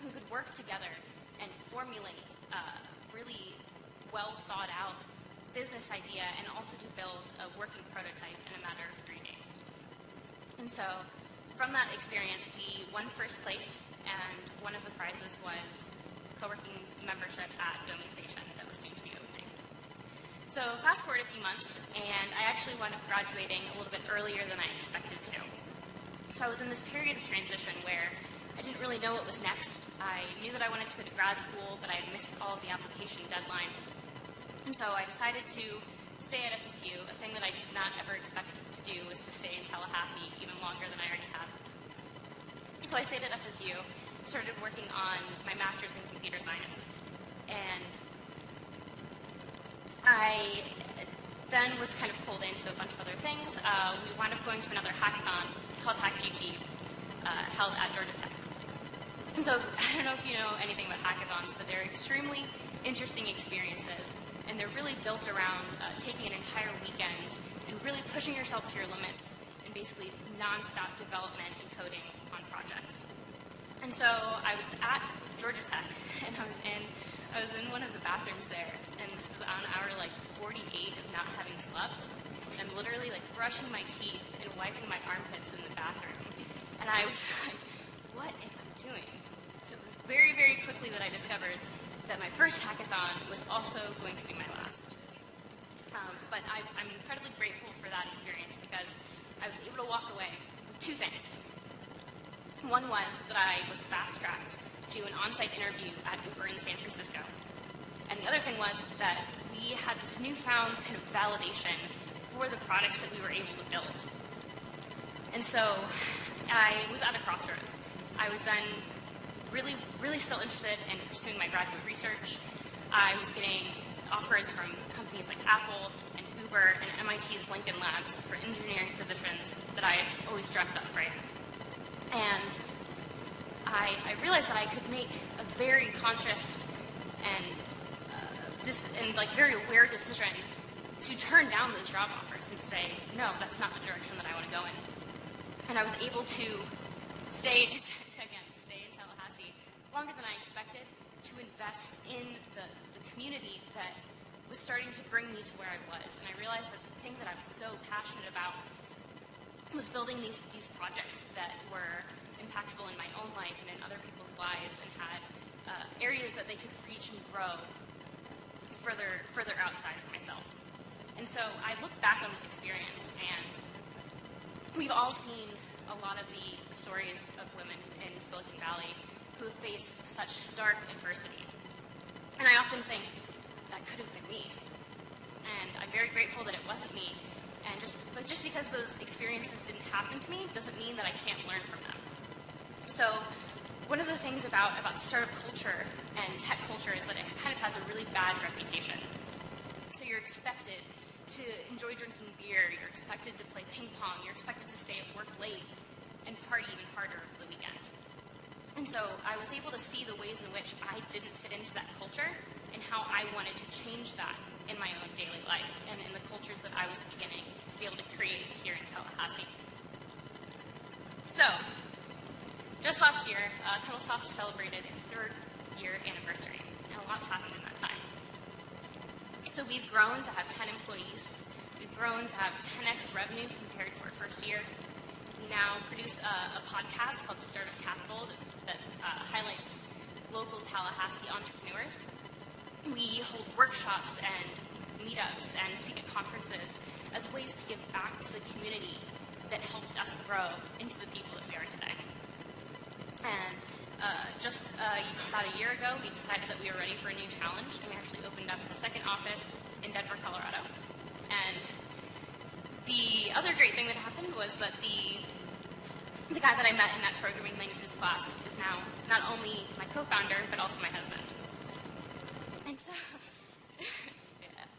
who could work together and formulate a really well thought out business idea, and also to build a working prototype in a matter of 3 days. And so from that experience, we won first place, and one of the prizes was co-working membership at Domi Station that was soon to be opening. So fast forward a few months, and I actually wound up graduating a little bit earlier than I expected to. So I was in this period of transition where I didn't really know what was next. I knew that I wanted to go to grad school, but I had missed all of the application deadlines. And so I decided to stay at FSU. A thing that I did not ever expect to do was to stay in Tallahassee even longer than I already had. So I stayed at FSU, started working on my master's in computer science. And I then was kind of pulled into a bunch of other things. We wound up going to another hackathon called HackGT. held at Georgia Tech. And so I don't know if you know anything about hackathons, but they're extremely interesting experiences, and they're really built around taking an entire weekend and really pushing yourself to your limits and basically non-stop development and coding on projects. And so I was at Georgia Tech, and I was in one of the bathrooms there, and this was on hour like 48 of not having slept. And I'm literally like brushing my teeth and wiping my armpits in the bathroom. And I was like, what am I doing? So it was very, very quickly that I discovered that my first hackathon was also going to be my last. But I'm incredibly grateful for that experience because I was able to walk away with two things. One was that I was fast-tracked to an on-site interview at Uber in San Francisco. And the other thing was that we had this newfound kind of validation for the products that we were able to build. And so I was at a crossroads. I was then really, really still interested in pursuing my graduate research. I was getting offers from companies like Apple and Uber and MIT's Lincoln Labs for engineering positions that I had always dreamt of, right? And I realized that I could make a very conscious and like very aware decision to turn down those job offers and to say, no, that's not the direction that I want to go in. And I was able to stay in Tallahassee longer than I expected, to invest in the community that was starting to bring me to where I was. And I realized that the thing that I was so passionate about was building these projects that were impactful in my own life and in other people's lives and had areas that they could reach and grow further outside of myself. And so I look back on this experience, and we've all seen a lot of the stories of women in Silicon Valley who have faced such stark adversity. And I often think that could have been me. And I'm very grateful that it wasn't me. But just because those experiences didn't happen to me doesn't mean that I can't learn from them. So one of the things about startup culture and tech culture is that it kind of has a really bad reputation. So you're expected to enjoy drinking beer, you're expected to play ping pong, you're expected to stay at work late and party even harder over the weekend. And so I was able to see the ways in which I didn't fit into that culture and how I wanted to change that in my own daily life and in the cultures that I was beginning to be able to create here in Tallahassee. So, just last year, Cuddlesoft celebrated its 3rd year anniversary, and a lot's happened in that time. So we've grown to have 10 employees. We've grown to have 10x revenue compared to our first year. We now produce a podcast called Startup Capital that highlights local Tallahassee entrepreneurs. We hold workshops and meetups and speak at conferences as ways to give back to the community that helped us grow into the people that we are today. And just about a year ago, we decided that we were ready for a new challenge, and we actually opened up a second office in Denver, Colorado. And the other great thing that happened was that the guy that I met in that programming languages class is now not only my co-founder, but also my husband. And so, yeah.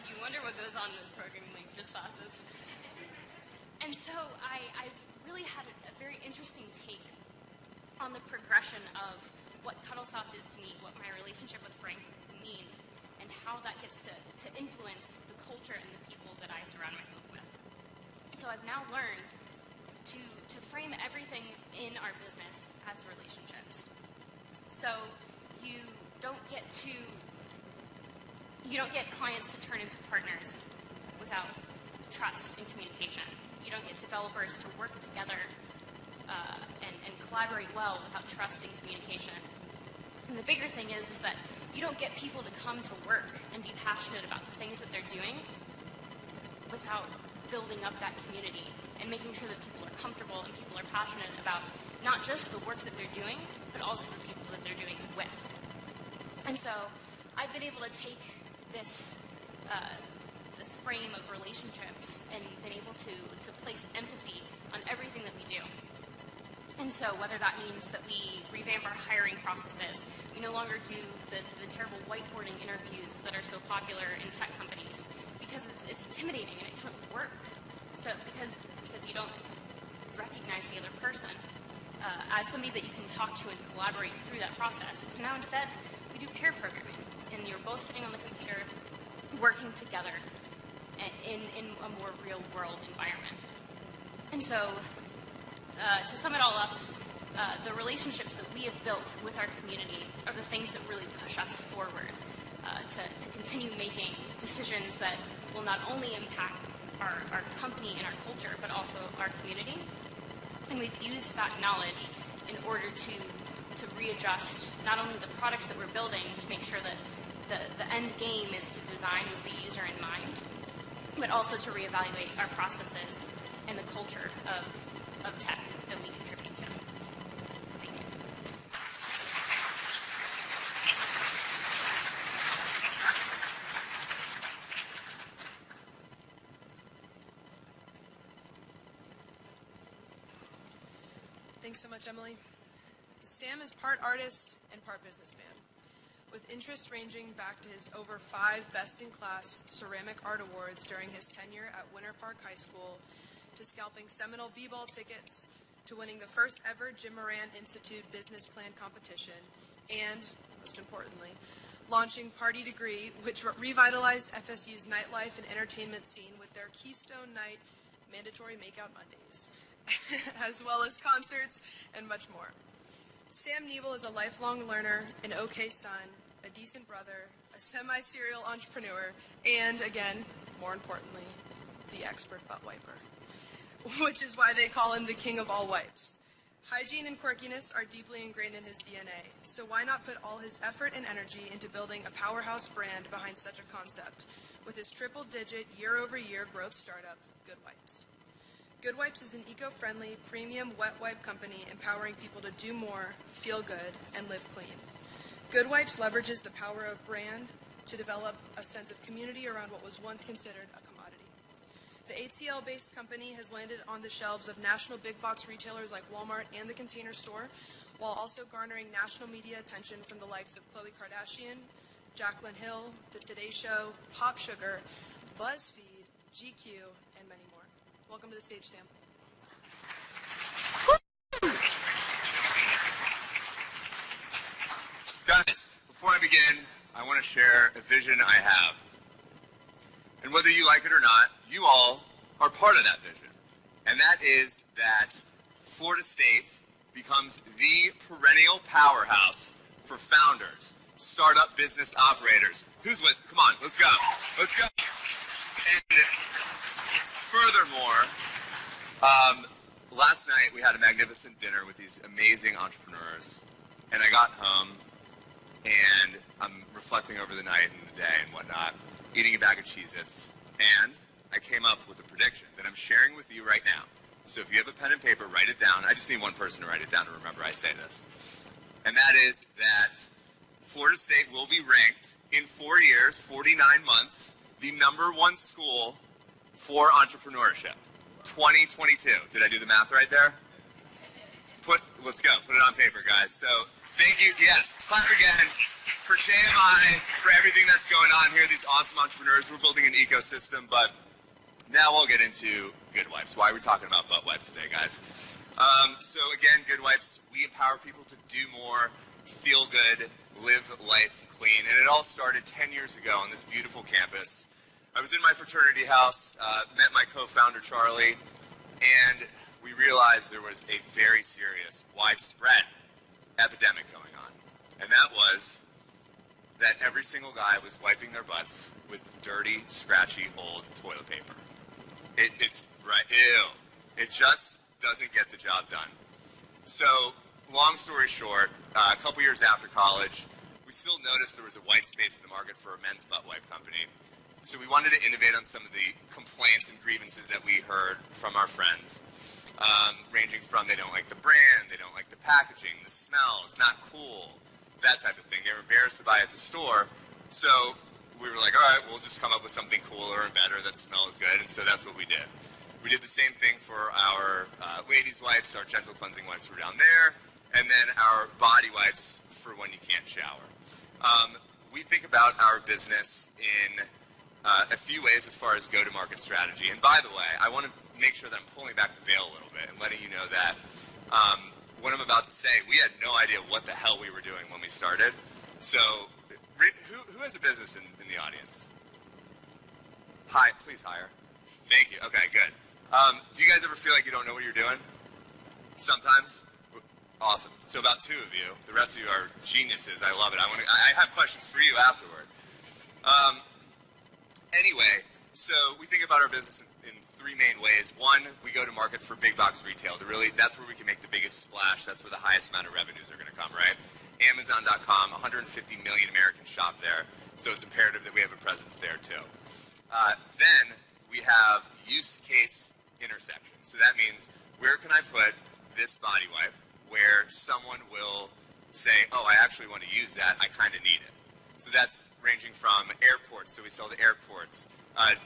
You wonder what goes on in those programming languages classes. And so I've really had a very interesting take on the progression of what Cuddlesoft is to me, what my relationship with Frank means, and how that gets to influence the culture and the people that I surround myself with. So I've now learned to frame everything in our business as relationships. So you don't get clients to turn into partners without trust and communication. You don't get developers to work together and collaborate well without trust and communication. And the bigger thing is that you don't get people to come to work and be passionate about the things that they're doing without building up that community and making sure that people are comfortable and people are passionate about not just the work that they're doing, but also the people that they're doing it with. And so I've been able to take this frame of relationships and been able to place empathy on everything that we do. And so whether that means that we revamp our hiring processes, we no longer do the terrible whiteboarding interviews that are so popular in tech companies because it's intimidating and it doesn't work. So because you don't recognize the other person as somebody that you can talk to and collaborate through that process. So now instead, we do pair programming, and you're both sitting on the computer working together in a more real-world environment. And so, to sum it all up, the relationships that we have built with our community are the things that really push us forward to continue making decisions that will not only impact our company and our culture, but also our community. And we've used that knowledge in order to readjust not only the products that we're building to make sure that the end game is to design with the user in mind, but also to reevaluate our processes and the culture of tech that we contribute to. Thank you. Thanks so much, Emily. Sam is part artist and part businessman, with interests ranging back to his over 5 best-in-class ceramic art awards during his tenure at Winter Park High School, to scalping seminal b-ball tickets, to winning the first ever Jim Moran Institute business plan competition, and, most importantly, launching Party Degree, which revitalized FSU's nightlife and entertainment scene with their Keystone Night mandatory Makeout Mondays, as well as concerts and much more. Sam Nebel is a lifelong learner, an okay son, a decent brother, a semi-serial entrepreneur, and, again, more importantly, the expert butt wiper, which is why they call him the king of all wipes. Hygiene and quirkiness are deeply ingrained in his DNA, so why not put all his effort and energy into building a powerhouse brand behind such a concept, with his triple-digit, year-over-year growth startup, Good Wipes. Good Wipes is an eco-friendly, premium wet wipe company empowering people to do more, feel good, and live clean. Good Wipes leverages the power of brand to develop a sense of community around what was once considered a commodity. The ATL-based company has landed on the shelves of national big box retailers like Walmart and the Container Store, while also garnering national media attention from the likes of Khloe Kardashian, Jaclyn Hill, The Today Show, Pop Sugar, BuzzFeed, GQ, and many more. Welcome to the stage, Sam. Guys, before I begin, I want to share a vision I have. And whether you like it or not, you all are part of that vision. And that is that Florida State becomes the perennial powerhouse for founders, startup business operators. Who's with? Come on, let's go. Let's go. And furthermore, last night we had a magnificent dinner with these amazing entrepreneurs. And I got home and I'm reflecting over the night and the day and whatnot, eating a bag of Cheez-Its, and I came up with a prediction that I'm sharing with you right now. So if you have a pen and paper, write it down. I just need one person to write it down to remember I say this. And that is that Florida State will be ranked in 4 years, 49 months, the #1 school for entrepreneurship. 2022. Did I do the math right there? Let's go. Put it on paper, guys. So thank you. Yes, clap again for JMI, for everything that's going on here, these awesome entrepreneurs. We're building an ecosystem, but now we'll get into Good Wipes. Why are we talking about butt wipes today, guys? So again, Good Wipes, we empower people to do more, feel good, live life clean. And it all started 10 years ago on this beautiful campus. I was in my fraternity house, met my co-founder, Charlie, and we realized there was a very serious, widespread epidemic going on. And that was that every single guy was wiping their butts with dirty, scratchy, old toilet paper. It's right, ew. It just doesn't get the job done. So, long story short, a couple years after college, we still noticed there was a white space in the market for a men's butt wipe company. So we wanted to innovate on some of the complaints and grievances that we heard from our friends, ranging from they don't like the brand, they don't like the packaging, the smell, it's not cool, that type of thing. They were embarrassed to buy at the store. So we were like, all right, we'll just come up with something cooler and better that smells good, and so that's what we did. We did the same thing for our ladies' wipes, our gentle cleansing wipes were down there, and then our body wipes for when you can't shower. We think about our business in a few ways as far as go-to-market strategy. And by the way, I want to make sure that I'm pulling back the veil a little bit and letting you know that what I'm about to say, we had no idea what the hell we were doing when we started. So, who has a business in the audience? Hi, please hire. Thank you. Okay, good. Do you guys ever feel like you don't know what you're doing? Sometimes? Awesome. So about 2 of you. The rest of you are geniuses. I love it. I have questions for you afterward. Anyway, so we think about our business in 3 main ways. One, we go to market for big box retail. That's where we can make the biggest splash. That's where the highest amount of revenues are going to come, right? Amazon.com, 150 million Americans shop there. So it's imperative that we have a presence there too. Then we have use case intersection. So that means, where can I put this body wipe where someone will say, oh, I actually want to use that, I kind of need it. So that's ranging from airports, so we sell to airports,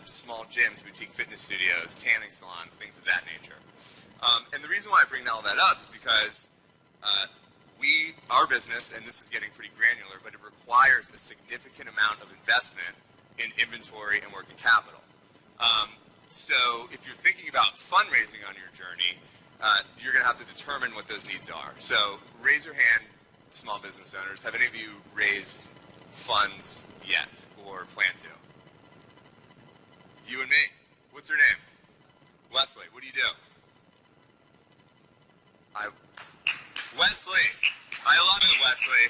small gyms, boutique fitness studios, tanning salons, things of that nature. And the reason why I bring all that up is because our business, and this is getting pretty granular, but it requires a significant amount of investment in inventory and working capital. So if you're thinking about fundraising on your journey, you're going to have to determine what those needs are. So raise your hand, small business owners. Have any of you raised funds yet or plan to? You and me. What's your name? Wesley. What do you do? Wesley. I love it, Wesley.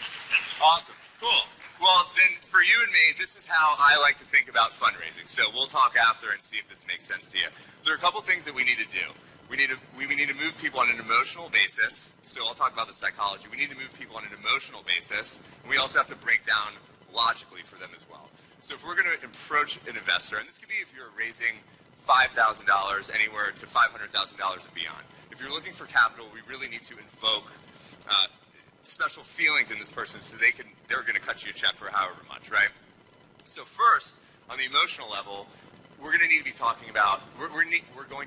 Awesome. Cool. Well, then for you and me, this is how I like to think about fundraising. So we'll talk after and see if this makes sense to you. There are a couple things that we need to do. We need to move people on an emotional basis. So I'll talk about the psychology. We need to move people on an emotional basis. And we also have to break down logically for them as well. So if we're going to approach an investor, and this could be if you're raising $5,000 anywhere to $500,000 and beyond. If you're looking for capital, we really need to invoke special feelings in this person so they're going to cut you a check for however much, right? So first, on the emotional level, we're going to need to be talking about, we're going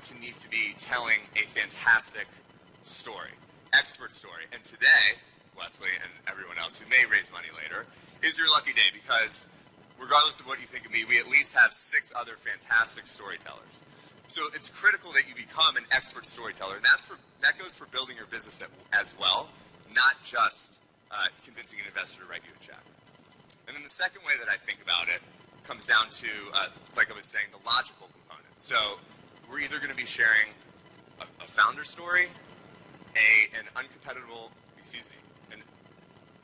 to need to be telling a fantastic story, expert story. And today, Wesley and everyone else who may raise money later, is your lucky day because regardless of what you think of me, we at least have 6 other fantastic storytellers. So it's critical that you become an expert storyteller, and that goes for building your business as well, not just convincing an investor to write you a check. And then the second way that I think about it comes down to, like I was saying, the logical component. So we're either going to be sharing a founder story, an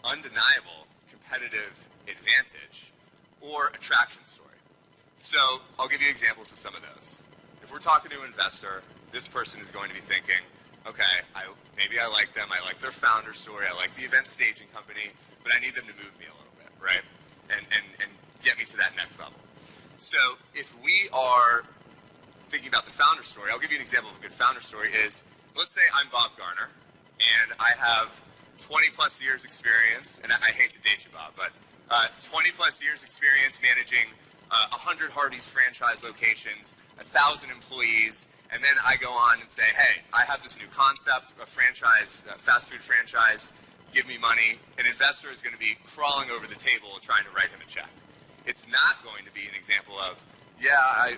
undeniable competitive advantage, or a traction story. So I'll give you examples of some of those. If we're talking to an investor, this person is going to be thinking, okay, maybe I like them, I like their founder story, I like the event staging company, but I need them to move me a little bit, right? And get me to that next level. So if we are thinking about the founder story, I'll give you an example of a good founder story is, let's say I'm Bob Garner, and I have 20 plus years experience, and I hate to date you, Bob, but 20 plus years experience managing 100 Hardee's franchise locations, 1,000 employees, and then I go on and say, hey, I have this new concept, a franchise, a fast food franchise, give me money. An investor is going to be crawling over the table trying to write him a check. It's not going to be an example of, yeah,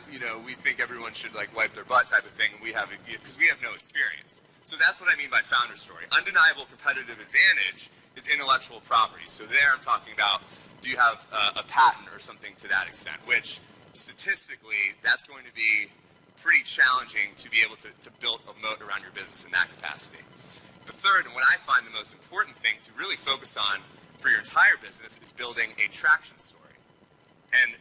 we think everyone should wipe their butt type of thing, because we have no experience. So that's what I mean by founder story. Undeniable competitive advantage is intellectual property. So there I'm talking about, do you have a patent or something to that extent, which statistically, that's going to be pretty challenging to be able to build a moat around your business in that capacity. The third, and what I find the most important thing to really focus on for your entire business, is building a traction story. And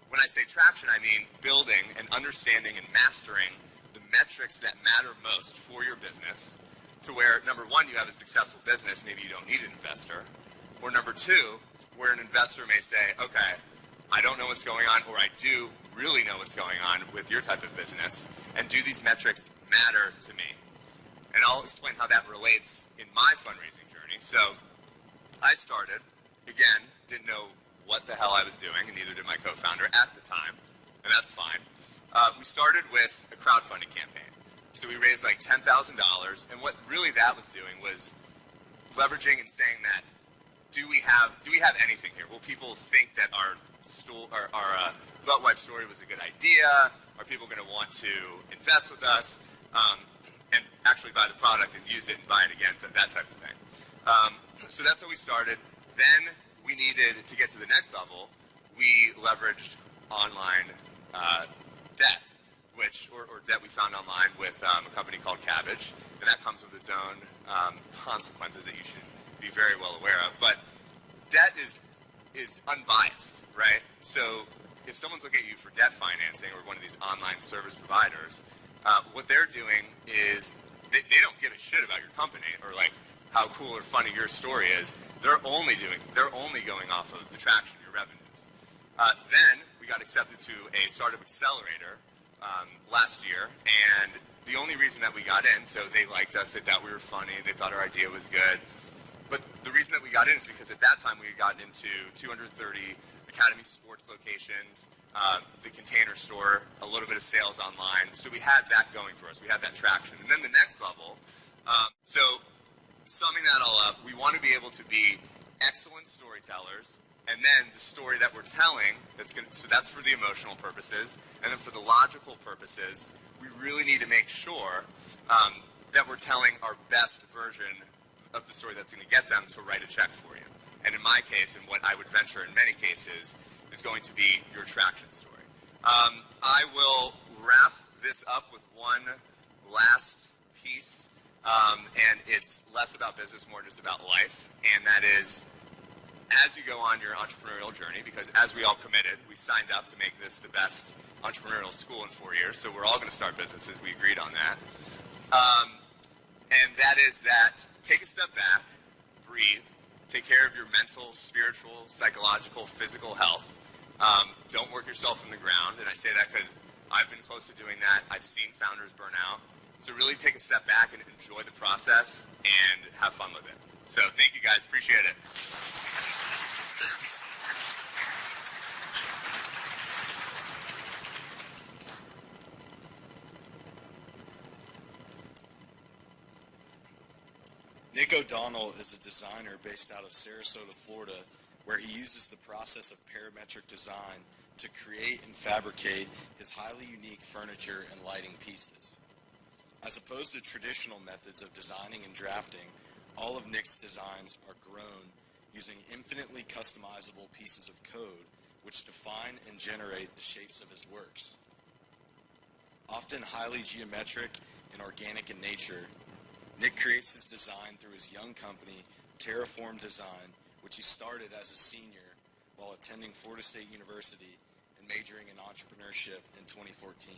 when I say traction, I mean building and understanding and mastering the metrics that matter most for your business to where, number one, you have a successful business, maybe you don't need an investor, or number two, where an investor may say, okay, I don't know what's going on, or I do really know what's going on with your type of business, and do these metrics matter to me? And I'll explain how that relates in my fundraising journey. So I started, again, didn't know what the hell I was doing, and neither did my co-founder at the time, and that's fine. We started with a crowdfunding campaign. So we raised like $10,000, and what really that was doing was leveraging and saying that do we have anything here? Will people think that our butt wipe story was a good idea? Are people going to want to invest with us and actually buy the product and use it and buy it again, that type of thing? So that's how we started. Then we needed to get to the next level. We leveraged online debt, or debt we found online with a company called Cabbage, and that comes with its own consequences that you should be very well aware of. But debt is unbiased, right? So if someone's looking at you for debt financing or one of these online service providers, what they're doing is they don't give a shit about your company or like how cool or funny your story is. They're only going off of the traction, your revenues. Then we got accepted to a startup accelerator last year, and the only reason that we got in, so they liked us, they thought we were funny, they thought our idea was good. But the reason that we got in is because at that time we had gotten into 230 Academy Sports locations, the Container Store, a little bit of sales online. So we had that going for us. We had that traction. And then the next level, so summing that all up, we want to be able to be excellent storytellers, and then the story that we're telling, so that's for the emotional purposes, and then for the logical purposes, we really need to make sure that we're telling our best version of the story that's going to get them to write a check for you. And in my case, and what I would venture in many cases, is going to be your attraction story. I will wrap this up with one last piece, and it's less about business, more just about life, and that is, as you go on your entrepreneurial journey, because as we all committed, we signed up to make this the best entrepreneurial school in 4 years, so we're all going to start businesses, we agreed on that. And that is that, take a step back, breathe, take care of your mental, spiritual, psychological, physical health. Don't work yourself in the ground, and I say that because I've been close to doing that. I've seen founders burn out. So really take a step back and enjoy the process and have fun with it. So thank you guys, appreciate it. Nick O'Donnell is a designer based out of Sarasota, Florida, where he uses the process of parametric design to create and fabricate his highly unique furniture and lighting pieces. As opposed to traditional methods of designing and drafting, all of Nick's designs are grown using infinitely customizable pieces of code which define and generate the shapes of his works. Often highly geometric and organic in nature, Nick creates his design through his young company, Terraform Design, which he started as a senior while attending Florida State University and majoring in entrepreneurship in 2014.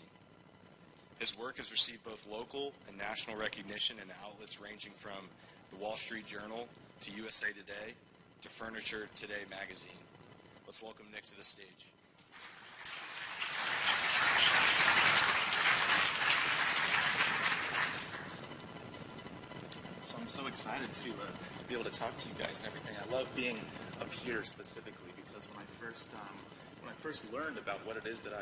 His work has received both local and national recognition in outlets ranging from the Wall Street Journal to USA Today to Furniture Today magazine. Let's welcome Nick to the stage. So I'm so excited to be able to talk to you guys and everything. I love being up here specifically because when I first learned about what it is that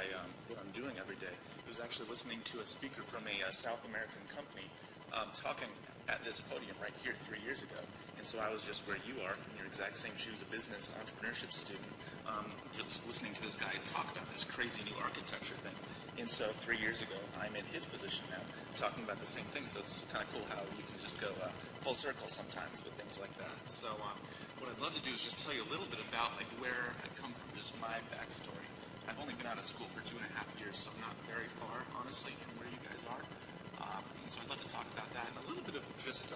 what I'm doing every day, it was actually listening to a speaker from a South American company talking at this podium right here 3 years ago. And so I was just where you are, in your exact same shoes, a business entrepreneurship student, just listening to this guy talk about this crazy new architecture thing. And so 3 years ago, I'm in his position now, talking about the same thing. So it's kind of cool how you can just go full circle sometimes with things like that. So what I'd love to do is just tell you a little bit about like where I come from, just my backstory. I've only been out of school for 2.5 years, so I'm not very far, honestly, from where you guys are. And so I'd love to talk about that and a little bit of just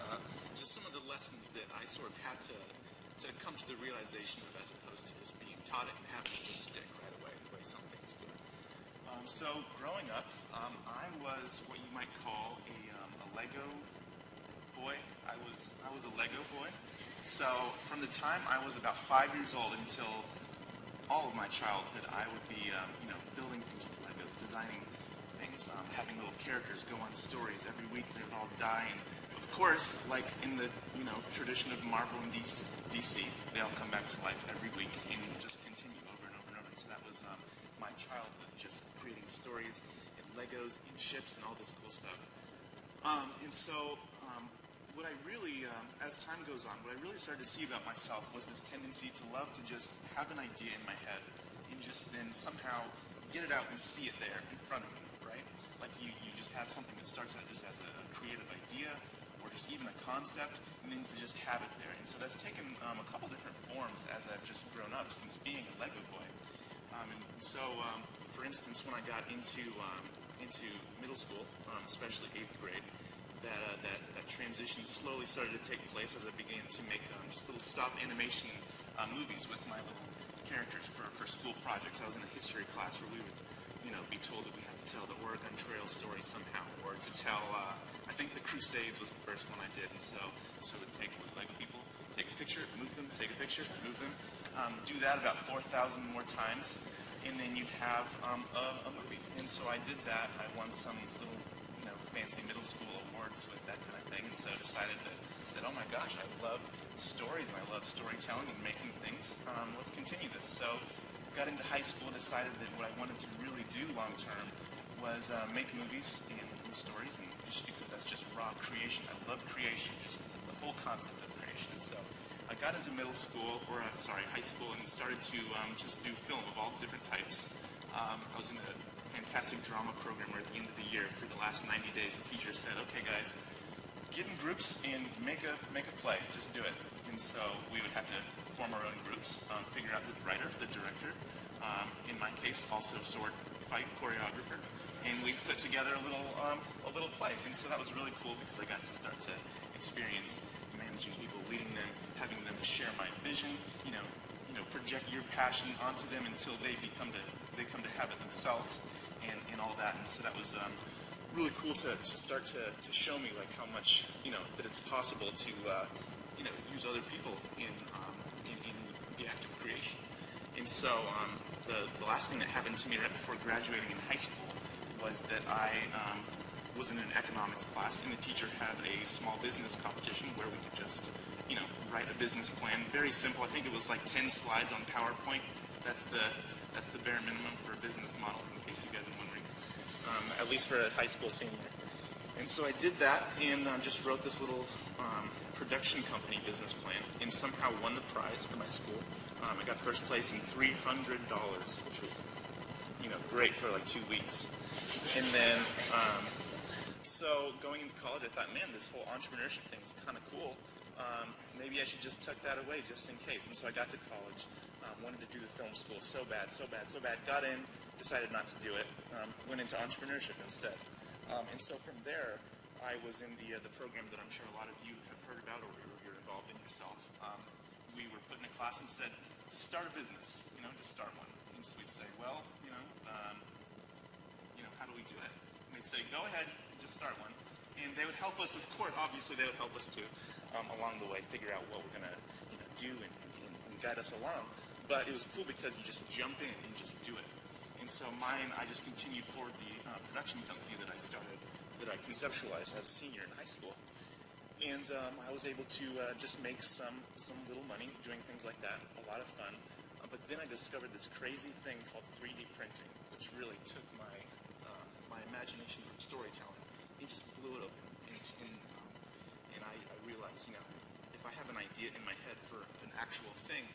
some of the lessons that I sort of had to come to the realization of, as opposed to just being taught it and having it just stick right away the way some things do. So growing up, I was what you might call a Lego boy. I was a Lego boy. So from the time I was about 5 years old until all of my childhood, I would be building things with Legos, designing things, having little characters go on stories. Every week they would all die, and of course, like in the tradition of Marvel and DC, they all come back to life every week and just continue over and over and over. So that was my childhood, just creating stories in Legos, in ships, and all this cool stuff. And so what I really, as time goes on, what I really started to see about myself was this tendency to love to just have an idea in my head and just then somehow get it out and see it there in front of me, right? Like you just have something that starts out just as a creative idea or just even a concept, and then to just have it there. And so that's taken a couple different forms as I've just grown up since being a Lego boy. For instance, when I got into middle school, especially 8th grade, that transition slowly started to take place as I began to make just little stop animation movies with my little characters for school projects. I was in a history class where we would, be told that we had to tell the Oregon Trail story somehow, or to tell, I think the Crusades was the first one I did, and so it would take Lego people, take a picture, move them, take a picture, move them, do that about 4,000 more times, and then you'd have a movie. And so I did that. I won some little, fancy middle school awards with that kind of thing, and so I decided that oh my gosh, I love stories and I love storytelling and making things. Let's continue this. So got into high school, decided that what I wanted to really do long term was make movies and stories, and just because that's just raw creation. I love creation, just the whole concept of creation. And so I got into high school, and started to just do film of all different types. I was in a fantastic drama program where at the end of the year, for the last 90 days, the teacher said, okay guys, get in groups and make a play, just do it. And so we would have to form our own groups, figure out the writer, the director, in my case, also sword fight choreographer, and we put together a little play. And so that was really cool because I got to start to experience managing people, leading them, having them share my vision, project your passion onto them until they come to have it themselves, and all that. And so that was really cool to start to show me like how much that it's possible to use other people in the act of creation. And so the last thing that happened to me right before graduating in high school was that I was in an economics class, and the teacher had a small business competition where we could just write a business plan. Very simple. I think it was like 10 slides on PowerPoint. That's the bare minimum for a business model, in case you guys are wondering. At least for a high school senior. And so I did that and just wrote this little production company business plan, and somehow won the prize for my school. I got first place in $300, which was great for like 2 weeks. And then so going into college, I thought, man, this whole entrepreneurship thing is kind of cool. Maybe I should just tuck that away just in case. And so I got to college, wanted to do the film school so bad. Got in, decided not to do it, went into entrepreneurship instead. And so from there, I was in the program that I'm sure a lot of you have heard about or you're involved in yourself. We were put in a class and said, start a business, just start one. And so we'd say, well, how do we do it? And they'd say, go ahead, just start one. And they would help us, of course, obviously they would help us too, along the way, figure out what we're going to do and guide us along. But it was cool because you just jump in and just do it. And so mine, I just continued forward the production company that I started, that I conceptualized as a senior in high school. And I was able to just make some little money doing things like that, a lot of fun. But then I discovered this crazy thing called 3D printing, which really took my imagination from storytelling. It just blew it open. And I realized, if I have an idea in my head for an actual thing,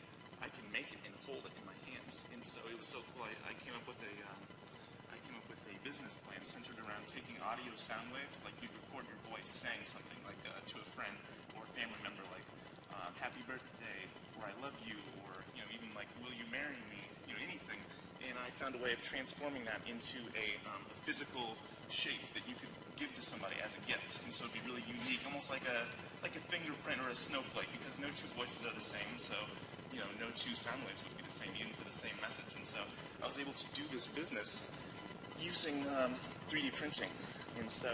I can make it and hold it in my hands. And so it was so cool. I came up with a business plan centered around taking audio sound waves, like you'd record your voice saying something like to a friend or a family member, like "Happy birthday," or "I love you," or even like "Will you marry me?" Anything. And I found a way of transforming that into a physical shape that you could give to somebody as a gift. And so it'd be really unique, almost like a fingerprint or a snowflake, because no two voices are the same. So no two sound waves would be the same, even for the same message. And so I was able to do this business using 3D printing. And so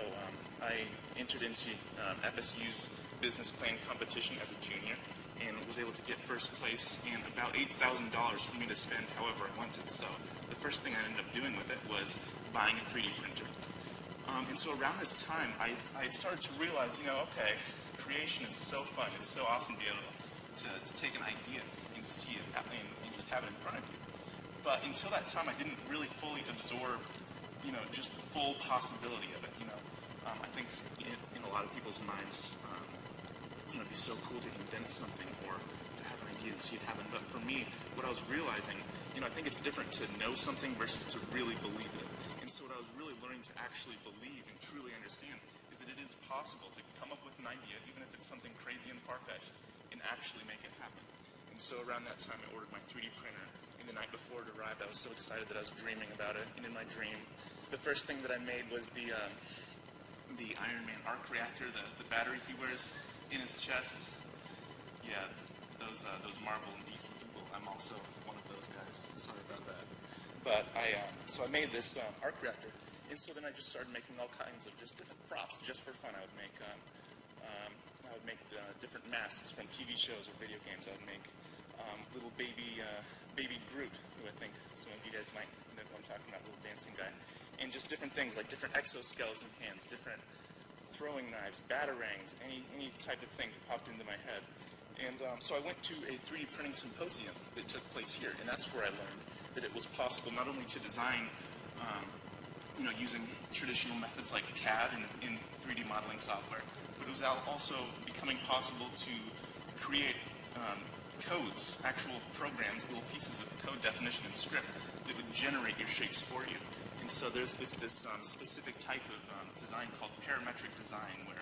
I entered into FSU's business plan competition as a junior, and was able to get first place and about $8,000 for me to spend however I wanted. So the first thing I ended up doing with it was buying a 3D printer. And so around this time, I had started to realize, okay, creation is so fun. It's so awesome to be able to take an idea and see it happening and just have it in front of you. But until that time, I didn't really fully absorb, just the full possibility of it. I think in a lot of people's minds, it'd be so cool to invent something or to have an idea and see it happen. But for me, what I was realizing, I think it's different to know something versus to really believe it. And so what I was really learning to actually believe and truly understand is that it is possible to come up with an idea, even if it's something crazy and far-fetched, and actually make it happen. And so around that time, I ordered my 3D printer. And the night before it arrived, I was so excited that I was dreaming about it. And in my dream, the first thing that I made was the Iron Man arc reactor, the battery he wears in his chest. Yeah, those Marvel and DC people. I'm also one of those guys. Sorry about that. But so I made this arc reactor, and so then I just started making all kinds of just different props, just for fun. I would make different masks from TV shows or video games. I would make little baby Groot, who I think some of you guys might know who I'm talking about, little dancing guy, and just different things like different exoskeleton hands, different throwing knives, batarangs, any type of thing that popped into my head. And so I went to a 3D printing symposium that took place here, and that's where I learned that it was possible not only to design, using traditional methods like CAD and in 3D modeling software, but it was also becoming possible to create codes, actual programs, little pieces of code definition and script that would generate your shapes for you. And so it's this specific type of design called parametric design, where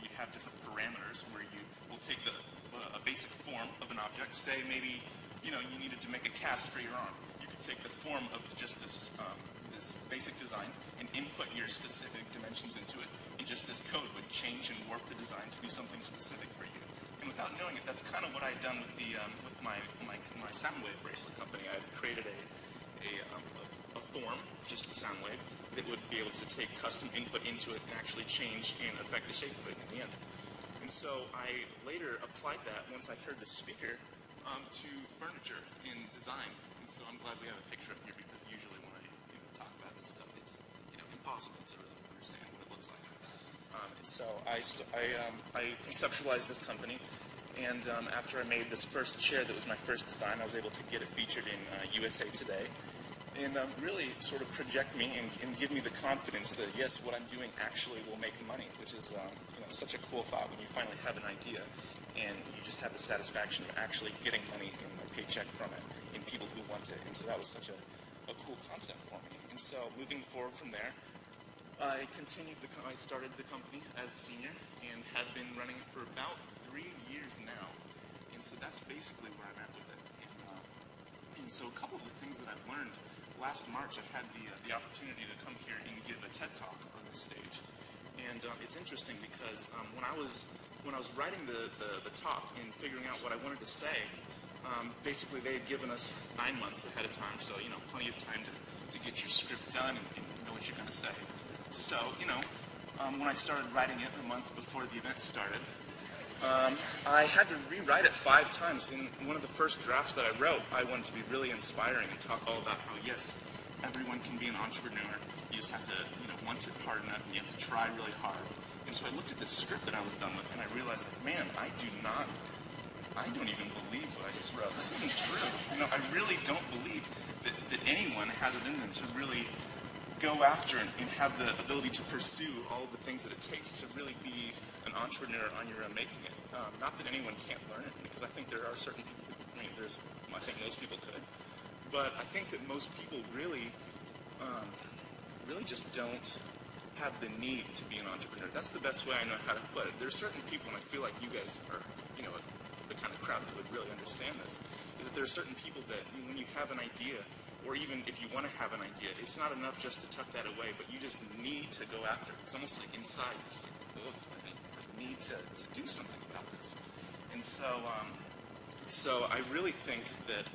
you have different parameters, where you will take a basic form of an object. Say maybe you needed to make a cast for your arm. You could take the form of just this basic design and input your specific dimensions into it, and just this code would change and warp the design to be something specific for you. And without knowing it, that's kind of what I had done with my Soundwave bracelet company. I had created a form, just the Soundwave, that would be able to take custom input into it and actually change and affect the shape of it in the end. And so I later applied that, once I heard the speaker, to furniture in design. And so I'm glad we have a picture up here, because usually when I talk about this stuff, it's impossible to really understand what it looks like. And so I conceptualized this company, and after I made this first chair that was my first design, I was able to get it featured in USA Today, and really sort of project me and give me the confidence that, yes, what I'm doing actually will make money, which is such a cool thought when you finally have an idea and you just have the satisfaction of actually getting money in a paycheck from it, and people who want it. And so that was such a cool concept for me. And so moving forward from there, I started the company as a senior and have been running it for about 3 years now. And so that's basically where I'm at with it. And so a couple of the things that I've learned, last March I had the opportunity to come here and give a TED Talk on this stage. And it's interesting because when I was writing the talk and figuring out what I wanted to say, basically they had given us 9 months ahead of time, so plenty of time to get your script done and know what you're going to say. So when I started writing it a month before the event started, I had to rewrite it 5 times. In one of the first drafts that I wrote, I wanted to be really inspiring and talk all about how, yes, everyone can be an entrepreneur. You just have to, want it hard enough, and you have to try really hard. And so I looked at this script that I was done with, and I realized, man, I don't even believe what I just wrote. This isn't true. I really don't believe that anyone has it in them to really go after and have the ability to pursue all of the things that it takes to really be an entrepreneur on your own making it. Not that anyone can't learn it, because I think there are certain people I think most people could. But I think that most people really just don't have the need to be an entrepreneur. That's the best way I know how to put it. There's certain people, and I feel like you guys are, the kind of crowd that would really understand this, is that there are certain people that when you have an idea, or even if you want to have an idea, it's not enough just to tuck that away, but you just need to go after it. It's almost like inside, you're just like, ugh, I need to do something about this. And so I really think that,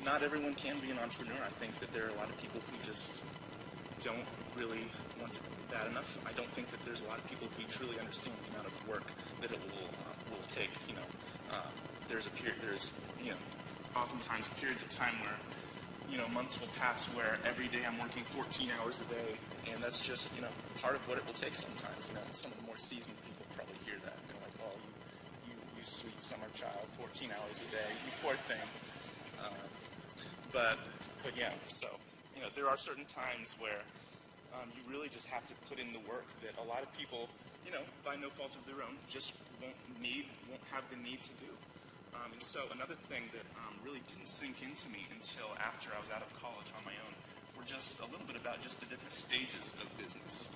not everyone can be an entrepreneur. I think that there are a lot of people who just don't really want it bad enough. I don't think that there's a lot of people who truly understand the amount of work that it will take. There's oftentimes periods of time where months will pass where every day I'm working 14 hours a day, and that's just part of what it will take sometimes. Some of the more seasoned people probably hear that. They're like, oh, you sweet summer child, 14 hours a day, you poor thing. But yeah, so there are certain times where you really just have to put in the work that a lot of people, by no fault of their own, just won't have the need to do. And so another thing that really didn't sink into me until after I was out of college on my own were just a little bit about just the different stages of business.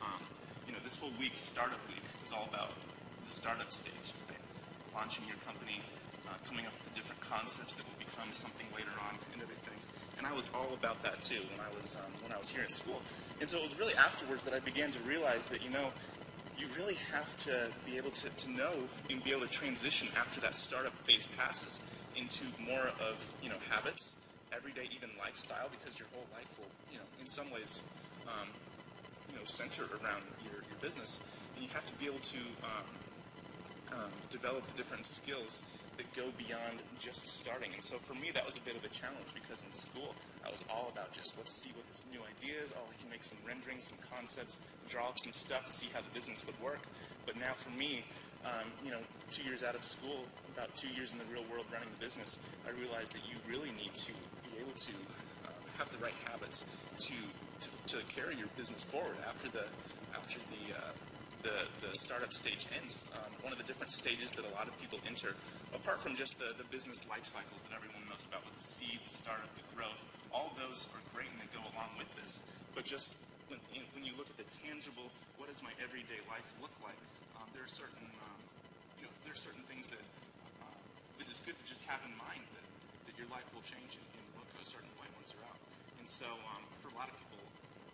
This whole week, Startup Week, is all about the startup stage, right? Launching your company, coming up with the different concepts that will become something later on and everything. And I was all about that too when I was here in school. And so it was really afterwards that I began to realize that, you really have to be able to know and be able to transition after that startup phase passes into more of, habits, everyday even lifestyle, because your whole life will, in some ways, center around your business. And you have to be able to develop the different skills that go beyond just starting. And so for me, that was a bit of a challenge, because in school, I was all about just, let's see what this new idea is. I can make some renderings, some concepts, draw up some stuff to see how the business would work. But now for me, 2 years out of school, about 2 years in the real world running the business, I realized that you really need to be able to have the right habits to carry your business forward after the startup stage ends. One of the different stages that a lot of people enter, apart from just the business life cycles that everyone knows about with the seed, the startup, the growth, all of those are great and they go along with this. But just when you look at the tangible, what does my everyday life look like? There are certain things that is good to just have in mind that your life will change and look a certain way once you're out. And so for a lot of people,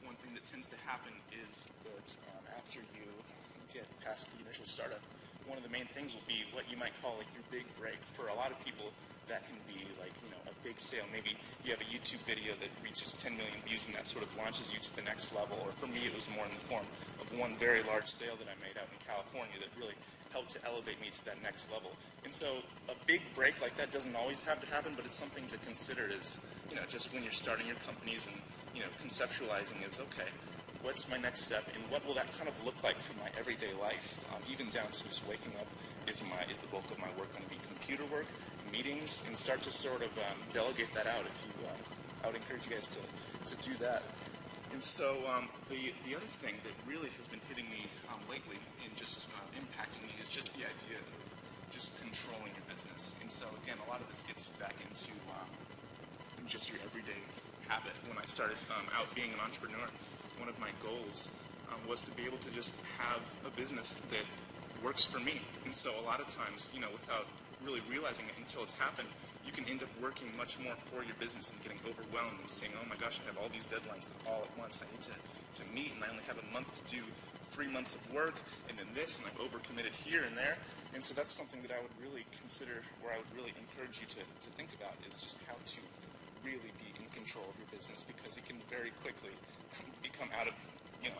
one thing that tends to happen is that after you get past the initial startup, one of the main things will be what you might call like your big break. For a lot of people, that can be like, a big sale. Maybe you have a YouTube video that reaches 10 million views and that sort of launches you to the next level. Or for me, it was more in the form of one very large sale that I made out in California that really helped to elevate me to that next level. And so a big break like that doesn't always have to happen, but it's something to consider as, just when you're starting your companies and, conceptualizing is, okay, what's my next step and what will that kind of look like for my everyday life? Even down to just waking up, is the bulk of my work going to be computer work, meetings, and start to sort of delegate that out. I would encourage you guys to do that. And so the other thing that really has been hitting me lately and just impacting me is just the idea of just controlling your business. And so again, a lot of this gets back into just your everyday habit. When I started out being an entrepreneur, one of my goals was to be able to just have a business that works for me. And so a lot of times, without really realizing it until it's happened, you can end up working much more for your business and getting overwhelmed and saying, oh my gosh, I have all these deadlines all at once I need to meet, and I only have a month to do 3 months of work, and then this, and I've overcommitted here and there. And so that's something that I would really consider, where I would really encourage you to think about, is just how to really be in control of your business, because it can very quickly become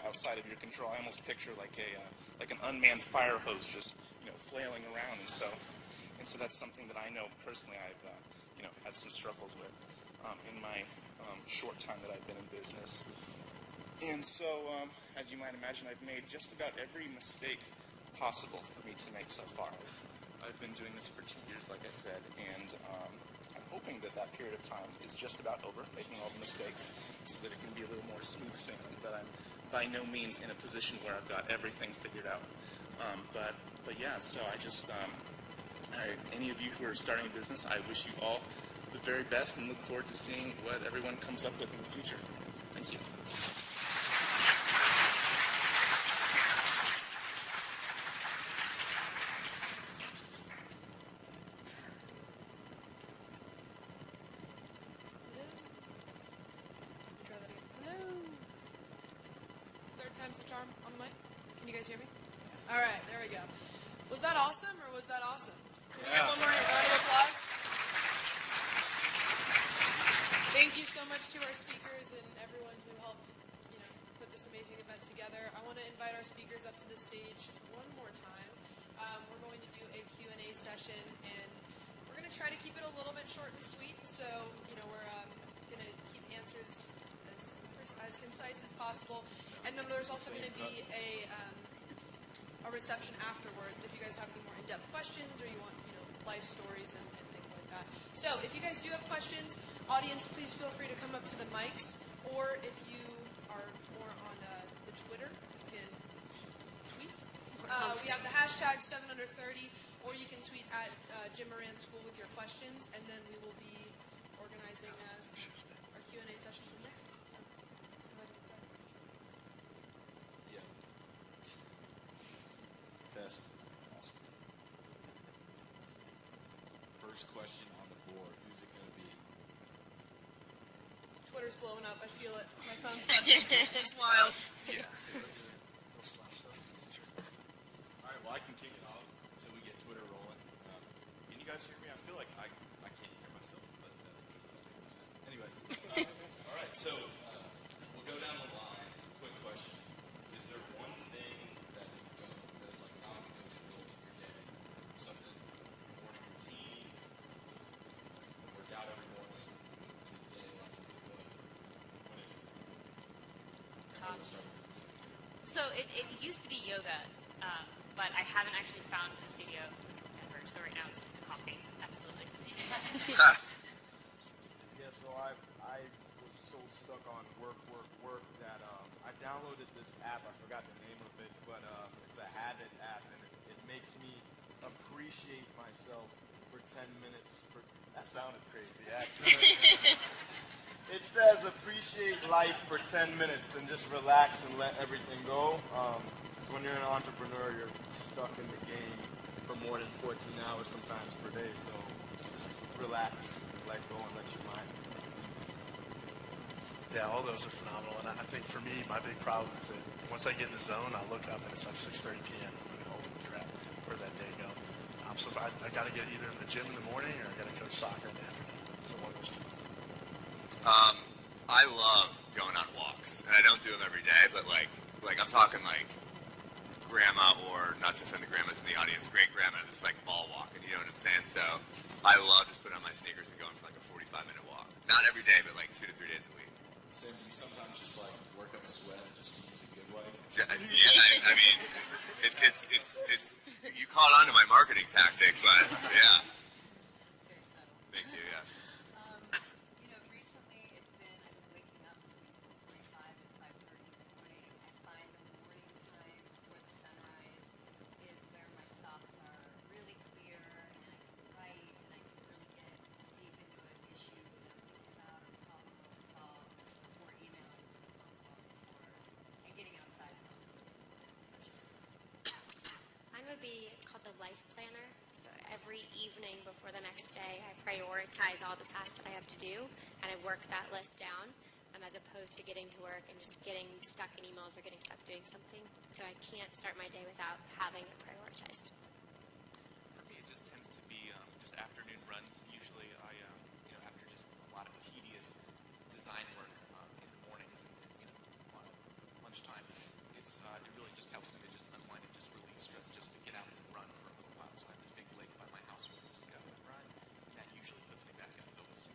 outside of your control. I almost picture like an unmanned fire hose just flailing around, and so that's something that I know personally I've had some struggles with in my short time that I've been in business. And so as you might imagine, I've made just about every mistake possible for me to make so far. I've been doing this for 2 years, like I said, and I'm hoping that period of time is just about over, making all the mistakes, so that it can be a little more smooth sailing. But I'm by no means in a position where I've got everything figured out. But yeah, so I just, any of you who are starting a business, I wish you all the very best and look forward to seeing what everyone comes up with in the future. Thank you. Time's the charm on the mic. Can you guys hear me? All right, there we go. Was that awesome, or was that awesome? Can we get one more round of applause? Thank you so much to our speakers and everyone who helped, put this amazing event together. I want to invite our speakers up to the stage one more time. We're going to do a Q&A session, and we're going to try to keep it a little bit short and sweet. So, we're going to keep answers as concise as possible, and then there's also going to be a reception afterwards if you guys have any more in-depth questions or you want life stories and things like that. So if you guys do have questions, audience, please feel free to come up to the mics, or if you are more on Twitter. You can tweet. We have the hashtag 7under30, or you can tweet at Jim Moran School with your questions, and then we will be organizing our Q&A session from there. So let's go ahead and start. Yeah. Test. Awesome. First question on the board. Who's it going to be? Twitter's blowing up. I feel it. My phone's buzzing. It's wild. Yeah. All right. Well, I can kick it off until we get Twitter rolling. Can you guys hear me? I feel like I can't hear myself, but anyway. All right. So we'll go down the line. Quick question: is there one thing that is like non-negotiable in your day? Something morning routine, work out every morning, in the day like you do. What is it? And we'll start. So it used to be yoga, but I haven't actually found a studio ever. So right now it's coffee, absolutely. Yeah, so I was so stuck on work that I downloaded this app. I forgot the name of it, but it's a habit app, and it makes me appreciate myself for 10 minutes. That sounded crazy, actually. It says appreciate life for 10 minutes and just relax and let everything go. When you're an entrepreneur, you're stuck in the game for more than 14 hours sometimes per day. So just relax, let go, and let your mind. Yeah, all those are phenomenal. And I think for me, my big problem is that once I get in the zone, I look up and it's like 6:30 p.m. I'm like, holy crap, where'd that day go? So I got to get either in the gym in the morning or I got to coach soccer in the afternoon. So one of those two. I love going on walks, and I don't do them every day, but like I'm talking like grandma, or not to offend the grandmas in the audience, great grandma, just like mall walking, you know what I'm saying? So I love just putting on my sneakers and going for like a 45-minute walk. Not every day, but like 2 to 3 days a week. So you sometimes just like work up a sweat just to use a good way. Yeah, I mean, it's you caught on to my marketing tactic, but yeah. Thank you. Yeah. Recently I've been waking up between 4:45 and 5:30 in the morning. I find the morning time before the sunrise is where my thoughts are really clear, and I can write, and I can really get deep into an issue that I'm thinking about or problem I want to solve before emails or phone calls and getting outside is also really important. Mine would be called the Life Planner. So every evening before the next day, I prioritize all the tasks that I have to do, and I work that list down, as opposed to getting to work and just getting stuck in emails or getting stuck doing something. So I can't start my day without having it prioritized. For me, it just tends to be just afternoon runs. Usually, after just a lot of tedious design work in the mornings and lunchtime, it really just helps me to just unwind and just relieve stress, just to get out and run for a little while. So I have this big lake by my house where I just go and run, and that usually puts me back in focus.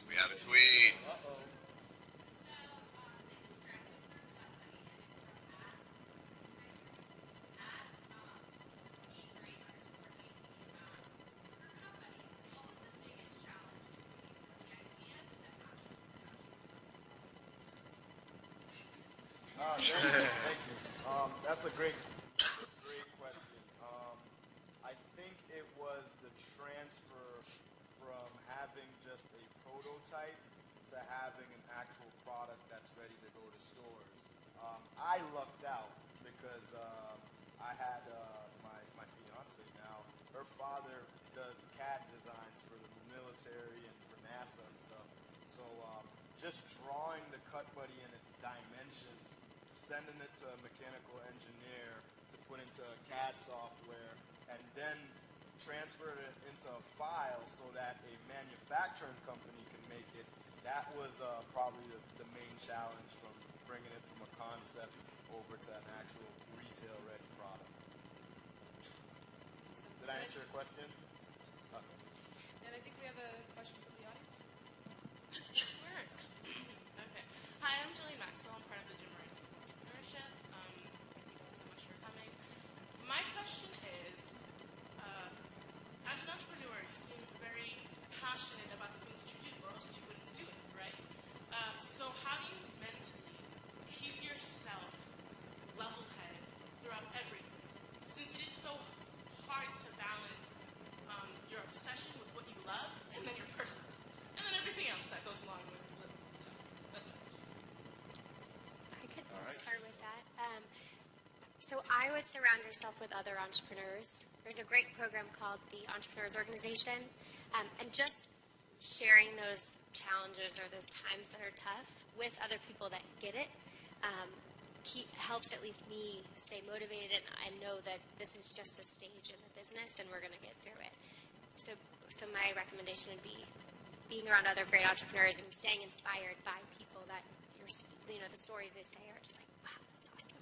We have a tweet. Uh-oh. Thank you. That's a great question. I think it was the transfer from having just a prototype to having an actual product that's ready to go to stores. I lucked out because I had my fiance now. Her father does CAD designs for the military and for NASA and stuff. So just drawing the cut buddy in its dimensions, sending it to a mechanical engineer to put into a CAD software, and then transfer it into a file so that a manufacturing company can make it. That was probably the main challenge, from bringing it from a concept over to an actual retail-ready product. Did I answer your question? And I think we have a question from the audience. It works. Okay. Hi, I'm Jillian Maxwell. I'm part of the Jim Moran Entrepreneurship. Thank you guys so much for coming. My question is, as an entrepreneur, you seem very passionate about the things that you do, or else you wouldn't do it, right? So I would surround yourself with other entrepreneurs. There's a great program called the Entrepreneurs Organization, and just sharing those challenges or those times that are tough with other people that get it helps at least me stay motivated, and I know that this is just a stage in the business and we're going to get through it. So my recommendation would be being around other great entrepreneurs and staying inspired by people that the stories they say are just like, wow, that's awesome.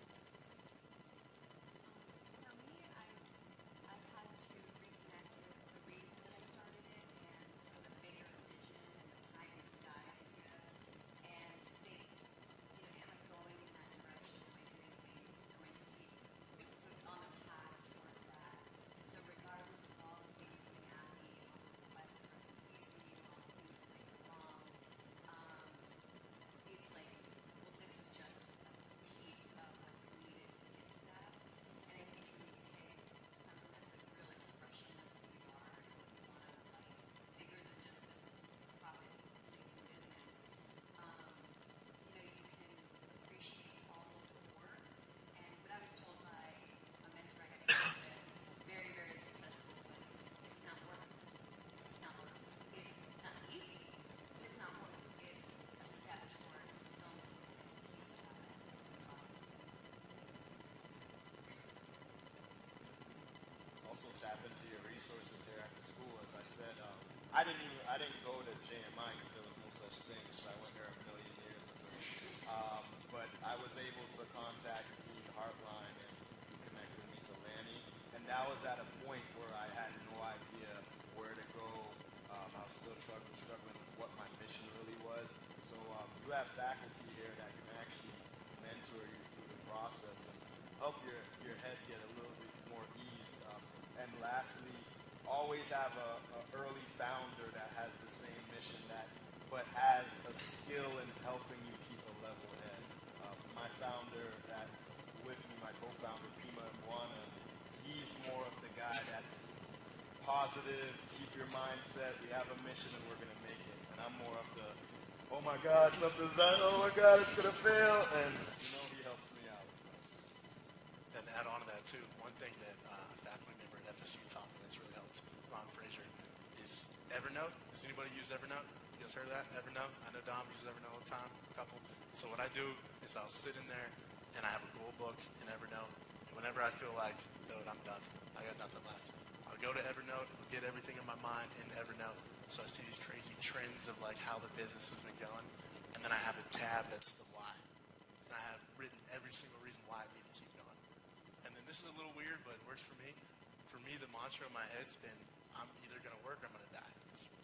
For me, I've had to reconnect with the reason that I started it and sort of the bigger vision and the pie in the sky idea. And think, am I going in that direction? Am I doing things? Am I feet on the path towards that? And so regardless of all the things coming at me, all the requests that are confusing me, all the things that I do wrong, it's like, well, this is just a piece of what is needed to get to that. And I think when you pick something that's a real expression of who you are and what you want out of life, bigger than just this profit-making business, you can appreciate all of the work. And what I was told by a mentor I got connected with, who's very, very successful, was it's not work. It's not work. It's not easy, but it's not work. It's a step towards fulfillment, and it's a piece of that process. Also tap into your resources here at the school. As I said, I didn't go to JMI because there was no such thing. So I went there a million years ago. But I was able to contact Dean Hartline, and he connected me to Lanny. And that was at a point where I had no idea where to go. I was still struggling with what my mission really was. So you have faculty here that can actually mentor you through the process and help your head get a little bit more eased. And lastly, always have a early founder that has the same mission but has a skill in helping you keep a level head. My founder that with me, my co-founder Pima Mwana, he's more of the guy that's positive, keep your mindset, we have a mission and we're gonna make it. And I'm more of the, oh my God, something's done, oh my God, it's gonna fail, and he helps me out. And to add on to that too, one thing that a faculty member at FSU taught me that's really helped, Ron Fraser, is Evernote. Does anybody use Evernote? You guys heard of that? Evernote? I know Dom uses Evernote all the time, a couple. So what I do is I'll sit in there and I have a goal book in Evernote. And whenever I feel like, dude, I'm done, I got nothing left, I'll go to Evernote, I'll get everything in my mind in Evernote. So I see these crazy trends of like how the business has been going. And then I have a tab that's the why. And I have written every single reason why I need to keep going. And then this is a little weird, but it works for me. For me, the mantra in my head's been, I'm either going to work or I'm going to die.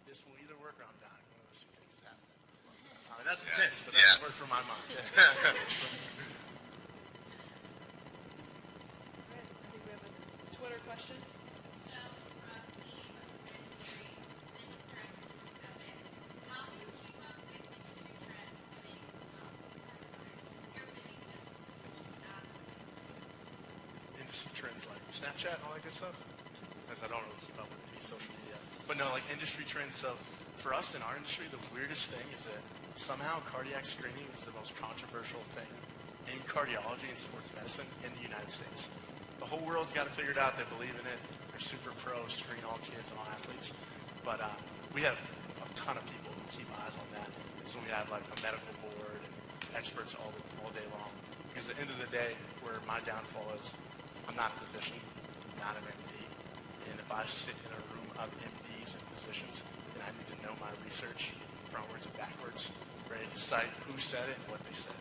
This will either work or I'm dying. One of those two things happen. That's intense, but that works for my mind. All right, I think we have a Twitter question. So, from the industry, this is directed towards Evan. How do you keep up with industry trends coming as your busy schedule, social apps, Industry trends like Snapchat and all that good stuff. Because I don't really keep up with any social media. But no, like industry trends. So for us in our industry, the weirdest thing is that somehow cardiac screening is the most controversial thing in cardiology and sports medicine in the United States. The whole world's got to figure it out. They believe in it. They're super pro, screen all kids and all athletes. But we have a ton of people who keep eyes on that. So we have like a medical board and experts all day long. Because at the end of the day, where my downfall is, I'm not a physician, not an MD. And if I sit in a room of MDs and physicians, then I need to know my research frontwards and backwards, ready to cite who said it and what they said.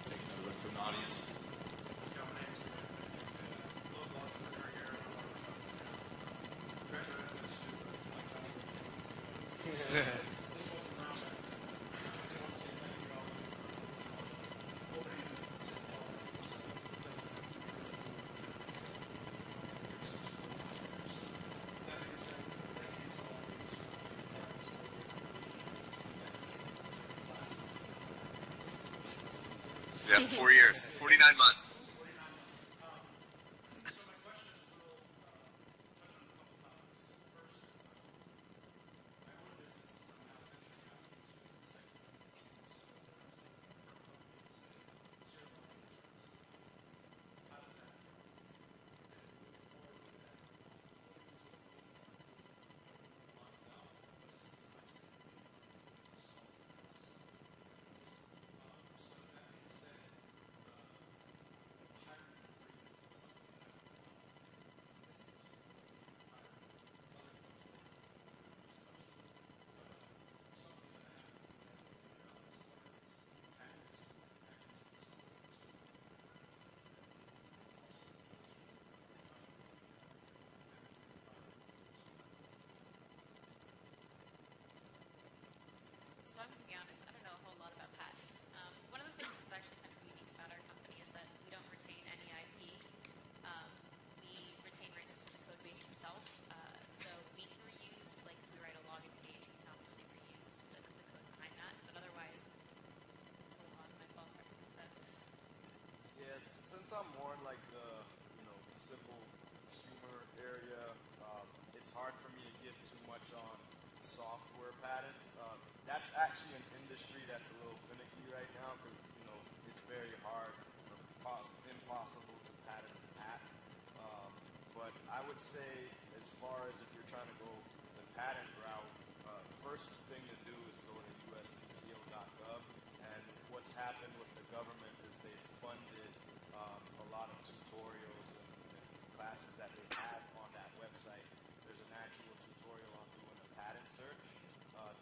Take another look from the audience. Yeah, 4 years, 49 months. I'm more in like the, simple consumer area, it's hard for me to give too much on software patents. That's actually an industry that's a little finicky right now because, it's very hard, impossible to patent at. But I would say as far as if you're trying to go the patent route, first thing to do is go to USPTO.gov. And what's happened with the government is they've funded a lot of tutorials and classes that they have on that website. There's an actual tutorial on doing a patent search.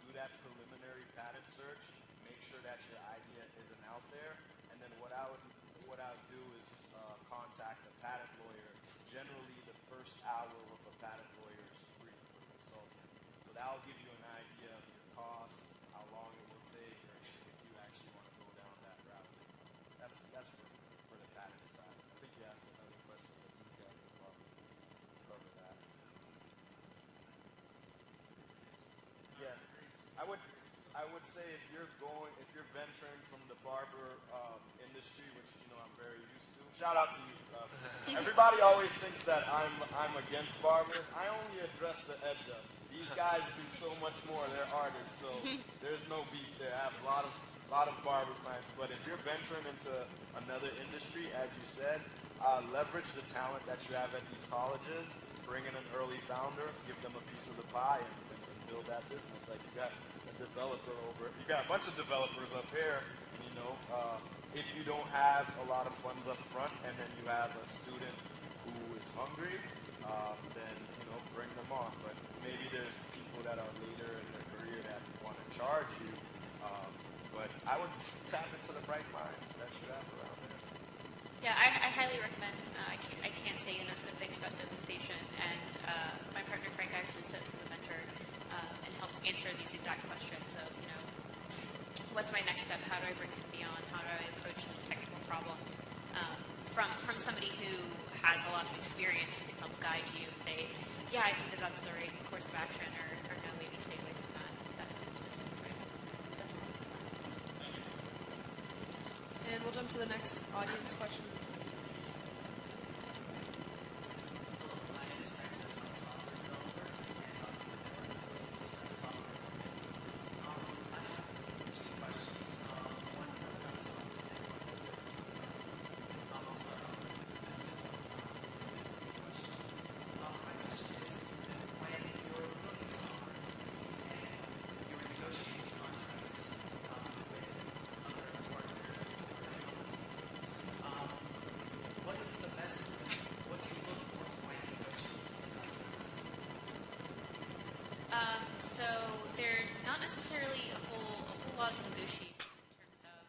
Do that preliminary patent search. Make sure that your idea isn't out there. And then what I would do is contact a patent lawyer. Generally, the first hour with a patent lawyer is free for consulting. So that'll give you an idea of your cost, how long it will take, or if you actually want to go down that route. That's for the patent side. I think you asked another question, but you guys can probably cover that. Yeah, I would say if you're venturing from the barber industry, which I'm very used to. Shout out to you. Everybody always thinks that I'm against barbers. I only address the edge of. These guys do so much more. They're artists, so there's no beef there. I have a lot of barber clients. But if you're venturing into another industry, as you said, leverage the talent that you have at these colleges. Bring in an early founder, give them a piece of the pie, and build that business. Like you got a bunch of developers up here. If you don't have a lot of funds up front, and then you have a student who is hungry, then bring them on. But maybe there's people that are later in their career that want to charge you. But I would tap into the bright minds that you have around there. Yeah, I highly recommend. I can't say enough good things about Dopey Station, and my partner Frank actually sits as a mentor and helps answer these exact questions of, what's my next step? How do I bring somebody on? How do I approach this technical problem? From somebody who has a lot of experience, who can help guide you and say, yeah, I think that's the right course of action, or no, maybe stay away from that specific advice. And we'll jump to the next audience question. So there's not necessarily a whole lot of negotiation in terms of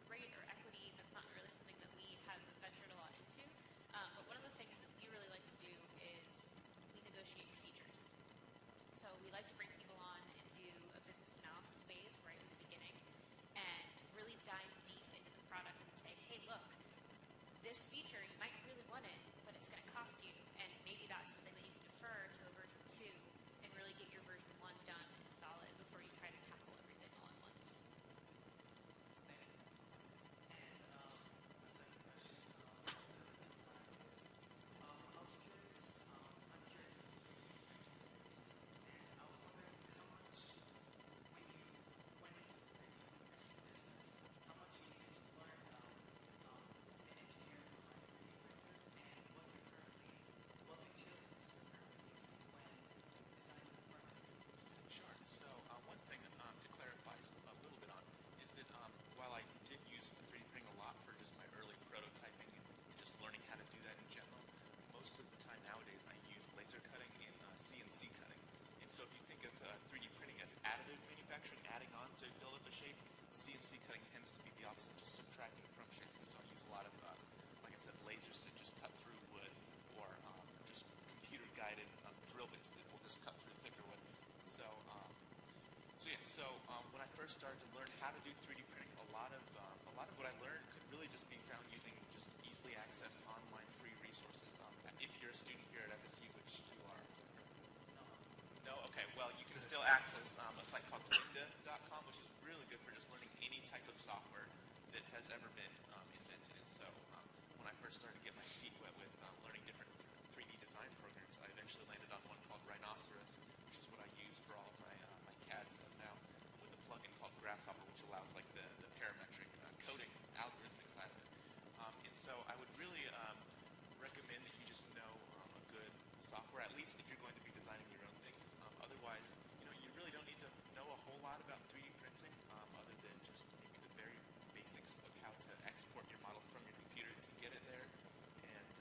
rate or equity. That's not really something that we have ventured a lot into. But one of the things that we really like to do is we negotiate features. So we like to bring people on and do a business analysis phase right in the beginning and really dive deep into the product and say, hey, look, this feature, you might really want it, but it's going to cost you. And maybe that's something that you can defer to a version 2 and really get your version 1 done and solid before you try to tackle everything all at once. Sure. So one thing to clarify a little bit on is that while I did use 3D printing a lot for just my early prototyping and just learning how to do that in general, most of the time nowadays I use laser cutting and CNC cutting. And so if you think of 3D printing as additive manufacturing, adding on to build up a shape, CNC cutting tends to be the opposite, just subtracting from shapes. And so I use a lot of, like I said, lasers to just cut through wood, or just computer-guided drill bits that will just cut through thicker wood. So when I first started to learn how to do 3D printing, a lot of what I learned could really just be found using just easily accessed online free resources. If you're a student here at FSU, which you are, is that correct? No. Okay. Well, you can still access a site called lynda.com, which is really good for just learning any type of software that has ever been invented. And so when I first just know a good software, at least if you're going to be designing your own things. Otherwise, you really don't need to know a whole lot about 3D printing other than just maybe the very basics of how to export your model from your computer to get it there, and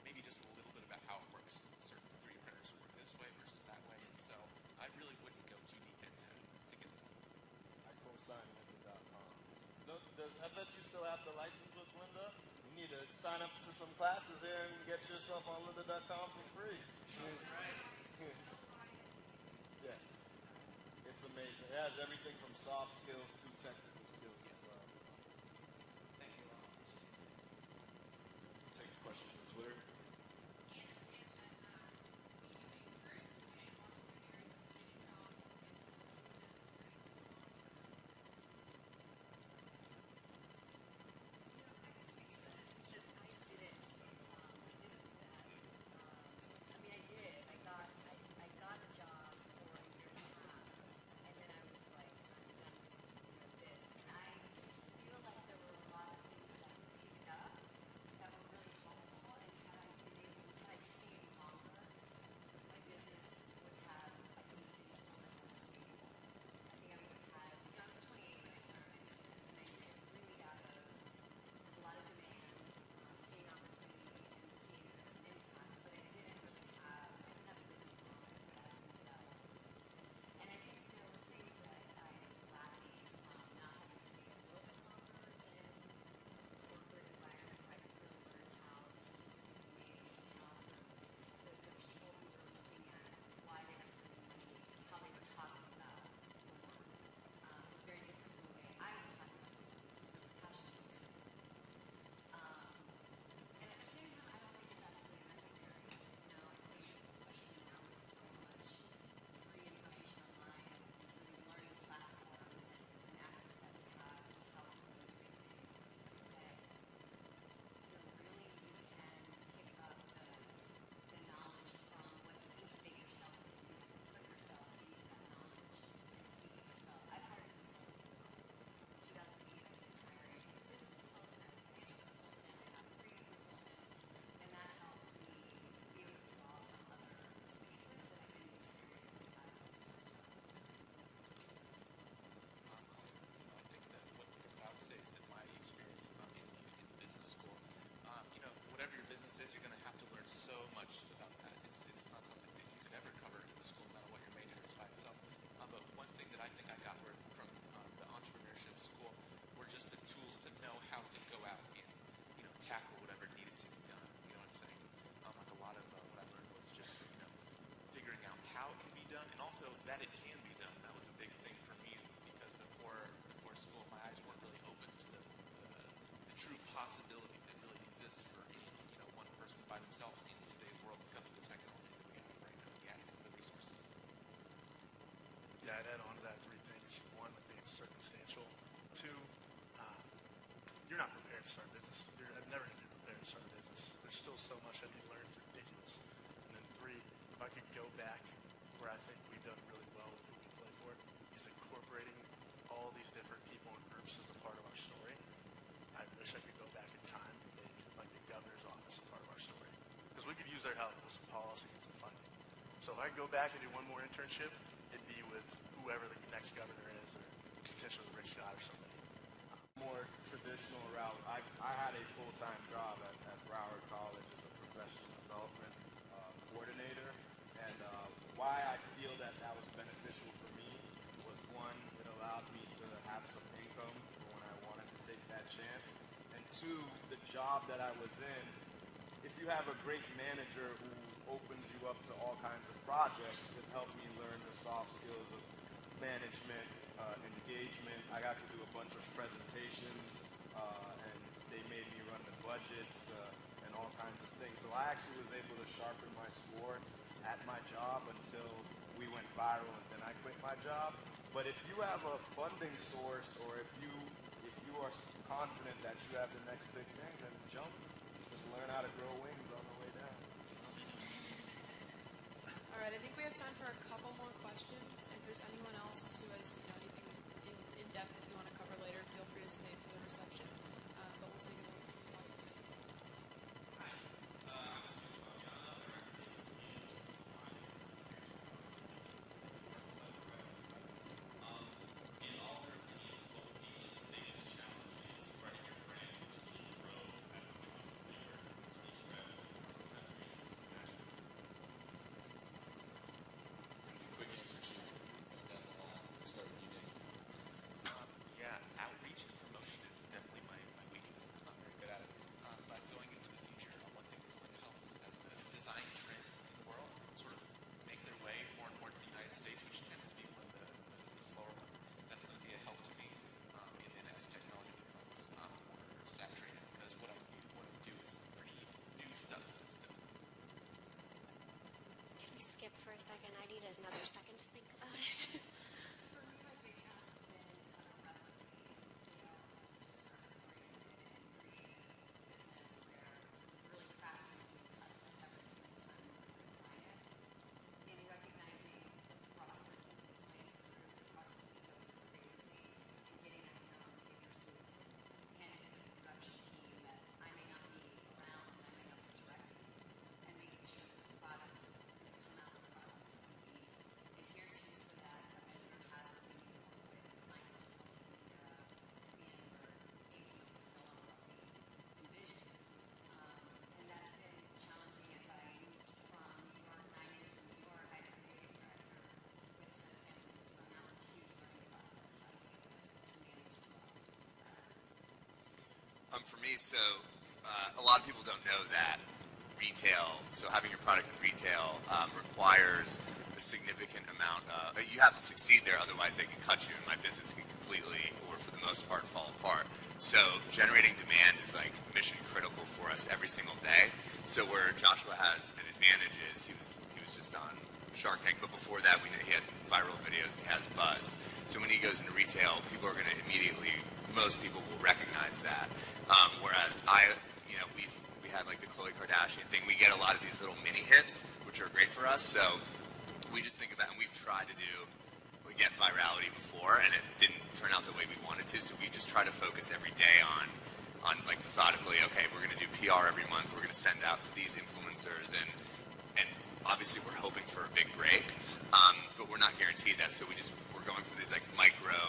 maybe just a little bit about how it works. Certain 3D printers work this way versus that way, and so I really wouldn't go too deep into to get it. I co-sign lynda.com. Does FSU still have the license with Lynda? You need to sign up to some classes here and get yourself on lynda.com for free. Yes. It's amazing. It has everything from soft skills to technical skills as well. Thank you all. Take a question from Twitter. Whatever your business is, you're going to have to learn so much about that. It's not something that you could ever cover in school, no matter what your major is by itself. But one thing that I think I got from the entrepreneurship school were just the tools to know how to go out and tackle whatever needed to be done. You know what I'm saying? Like a lot of what I learned was just figuring out how it can be done, and also that it can be done. That was a big thing for me because before school, my eyes weren't really open to the true possibility that really exists for one person by themselves in today's world because of the technology that we have right now, the access to the resources. Yeah, I'd add on to that 3 things. 1, I think it's circumstantial. 2, you're not prepared to start a business. I've never been prepared to start a business. There's still so much that you learn. It's ridiculous. And then 3, if I could go back where I think we've done really well with Who We Play For, is incorporating all these different people and groups as a part of our story. I wish I could go back in time and make like the governor's office a part of our story. Because we could use their help with some policy and some funding. So if I could go back and do one more internship, it'd be with whoever the next governor is, or potentially Rick Scott or somebody. More traditional route. I had a full-time job at Broward College as a professional development coordinator, and why I feel that was beneficial for me was 1, it allowed me to have some income for when I wanted to take that chance, and 2, the job that I was in, if you have a great manager who opens you up to all kinds of projects, it helped me learn the soft skills of management, engagement. I got to do a bunch of presentations, and they made me run the budgets and all kinds of things. So I actually was able to sharpen my swords at my job until we went viral, and then I quit my job. But if you have a funding source, or if you are confident that you have the next big thing, then jump. Just learn how to grow wings on the way down. All right, I think we have time for a couple more questions. If there's anyone else who has anything in depth that you want to cover later, feel free to stay for the reception. But we'll take it from the audience. Hi. for a second. I need another second to think about it. For me, so a lot of people don't know that retail, so having your product in retail requires a significant amount of, you have to succeed there, otherwise they can cut you and my business can completely, or for the most part, fall apart. So generating demand is like mission critical for us every single day. So where Joshua has an advantage is he was just on Shark Tank, but before that he had viral videos, he has buzz. So when he goes into retail, people are going to immediately, most people will recognize that. Whereas we had like the Khloe Kardashian thing. We get a lot of these little mini hits, which are great for us. So we just think about, and we've tried to get virality before, and it didn't turn out the way we wanted to. So we just try to focus every day on like methodically. Okay, we're going to do PR every month. We're going to send out to these influencers, and obviously we're hoping for a big break, but we're not guaranteed that. So we're going for these like micro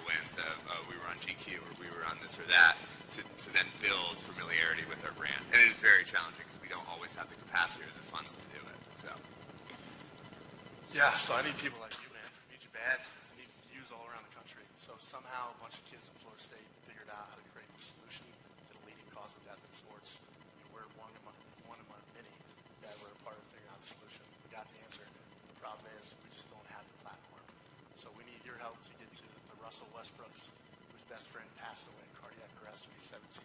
wins of we were on GQ or we were on this or that to then build familiarity with our brand. And it is very challenging because we don't always have the capacity or the funds to do it. So Yeah, so I need people like you, man. I need you bad. I need views all around the country. So somehow a bunch of kids in Florida State figured out how to create the solution to the leading cause of death in sports. And we're one among many that were a part of figuring out the solution. We got the answer. The problem is we just don't have the platform. So we need your help to get to the Russell Westbrooks, whose best friend passed away in cardiac arrest when he was 17.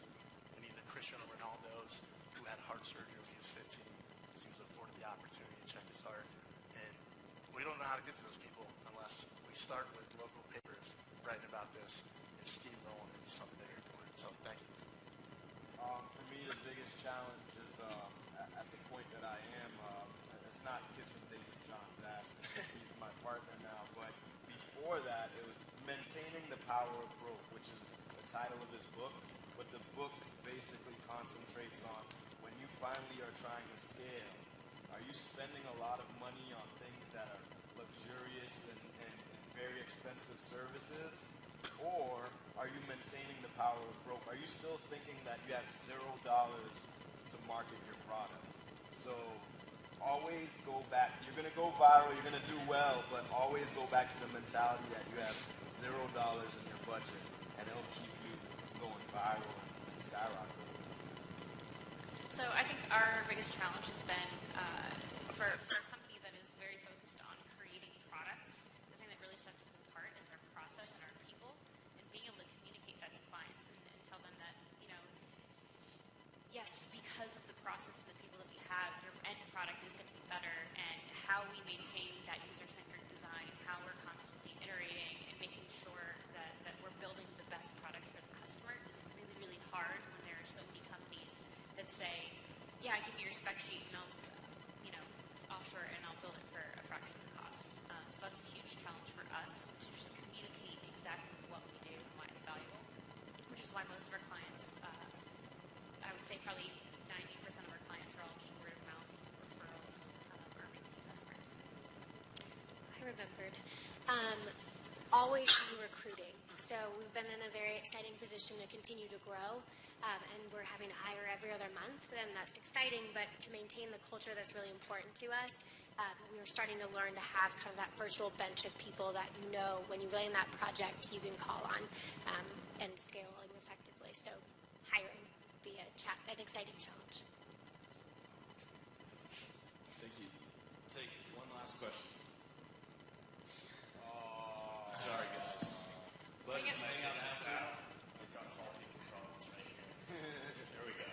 We need the Cristiano Ronaldos, who had heart surgery when he was 15, because he was afforded the opportunity to check his heart. And we don't know how to get to those people unless we start with local papers writing about this and steamrolling into something bigger for it. So thank you. For me, the biggest challenge is at the point that I am, it's not kissing David John's ass, he's my partner now, but before that, it was maintaining the power of growth, which is the title of his book, but the book basically concentrates on when you finally are trying to scale, are you spending a lot of money on things that are luxurious and very expensive services, or are you maintaining the power of growth? Are you still thinking that you have $0 to market your product? So always go back. You're going to go viral, you're going to do well, but always go back to the mentality that you have $0 in your budget, and it'll keep you going viral and skyrocketing. So I think our biggest challenge has been for a company that is very focused on creating products, the thing that really sets us apart is our process and our people, and being able to communicate that to clients and tell them that, yes, because of the process of the people that we have, your end product is going to be better, and how we maintain that user-centered design, how we're constantly iterating and making sure that we're building the best product for the customer is really, really hard when there are so many companies that say, yeah, give me your spec sheet and I'll, offer and I'll build it for a fraction of the cost. So that's a huge challenge for us to just communicate exactly what we do and why it's valuable, which is why most of our clients, I would say probably 90% of our clients are all just word of mouth referrals or repeat customers. I remembered. Always be recruiting. So we've been in a very exciting position to continue to grow, and we're having to hire every other month, and that's exciting, but to maintain the culture that's really important to us, we're starting to learn to have kind of that virtual bench of people that when you land that project, you can call on and scaling effectively. So hiring would be an exciting challenge. Thank you. Take one last question. Sorry, guys. But hang out this out. I've got talking problems right here. There we go.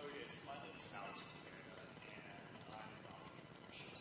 Okay, so my name is Alex Cabrera, and I'm an entrepreneurship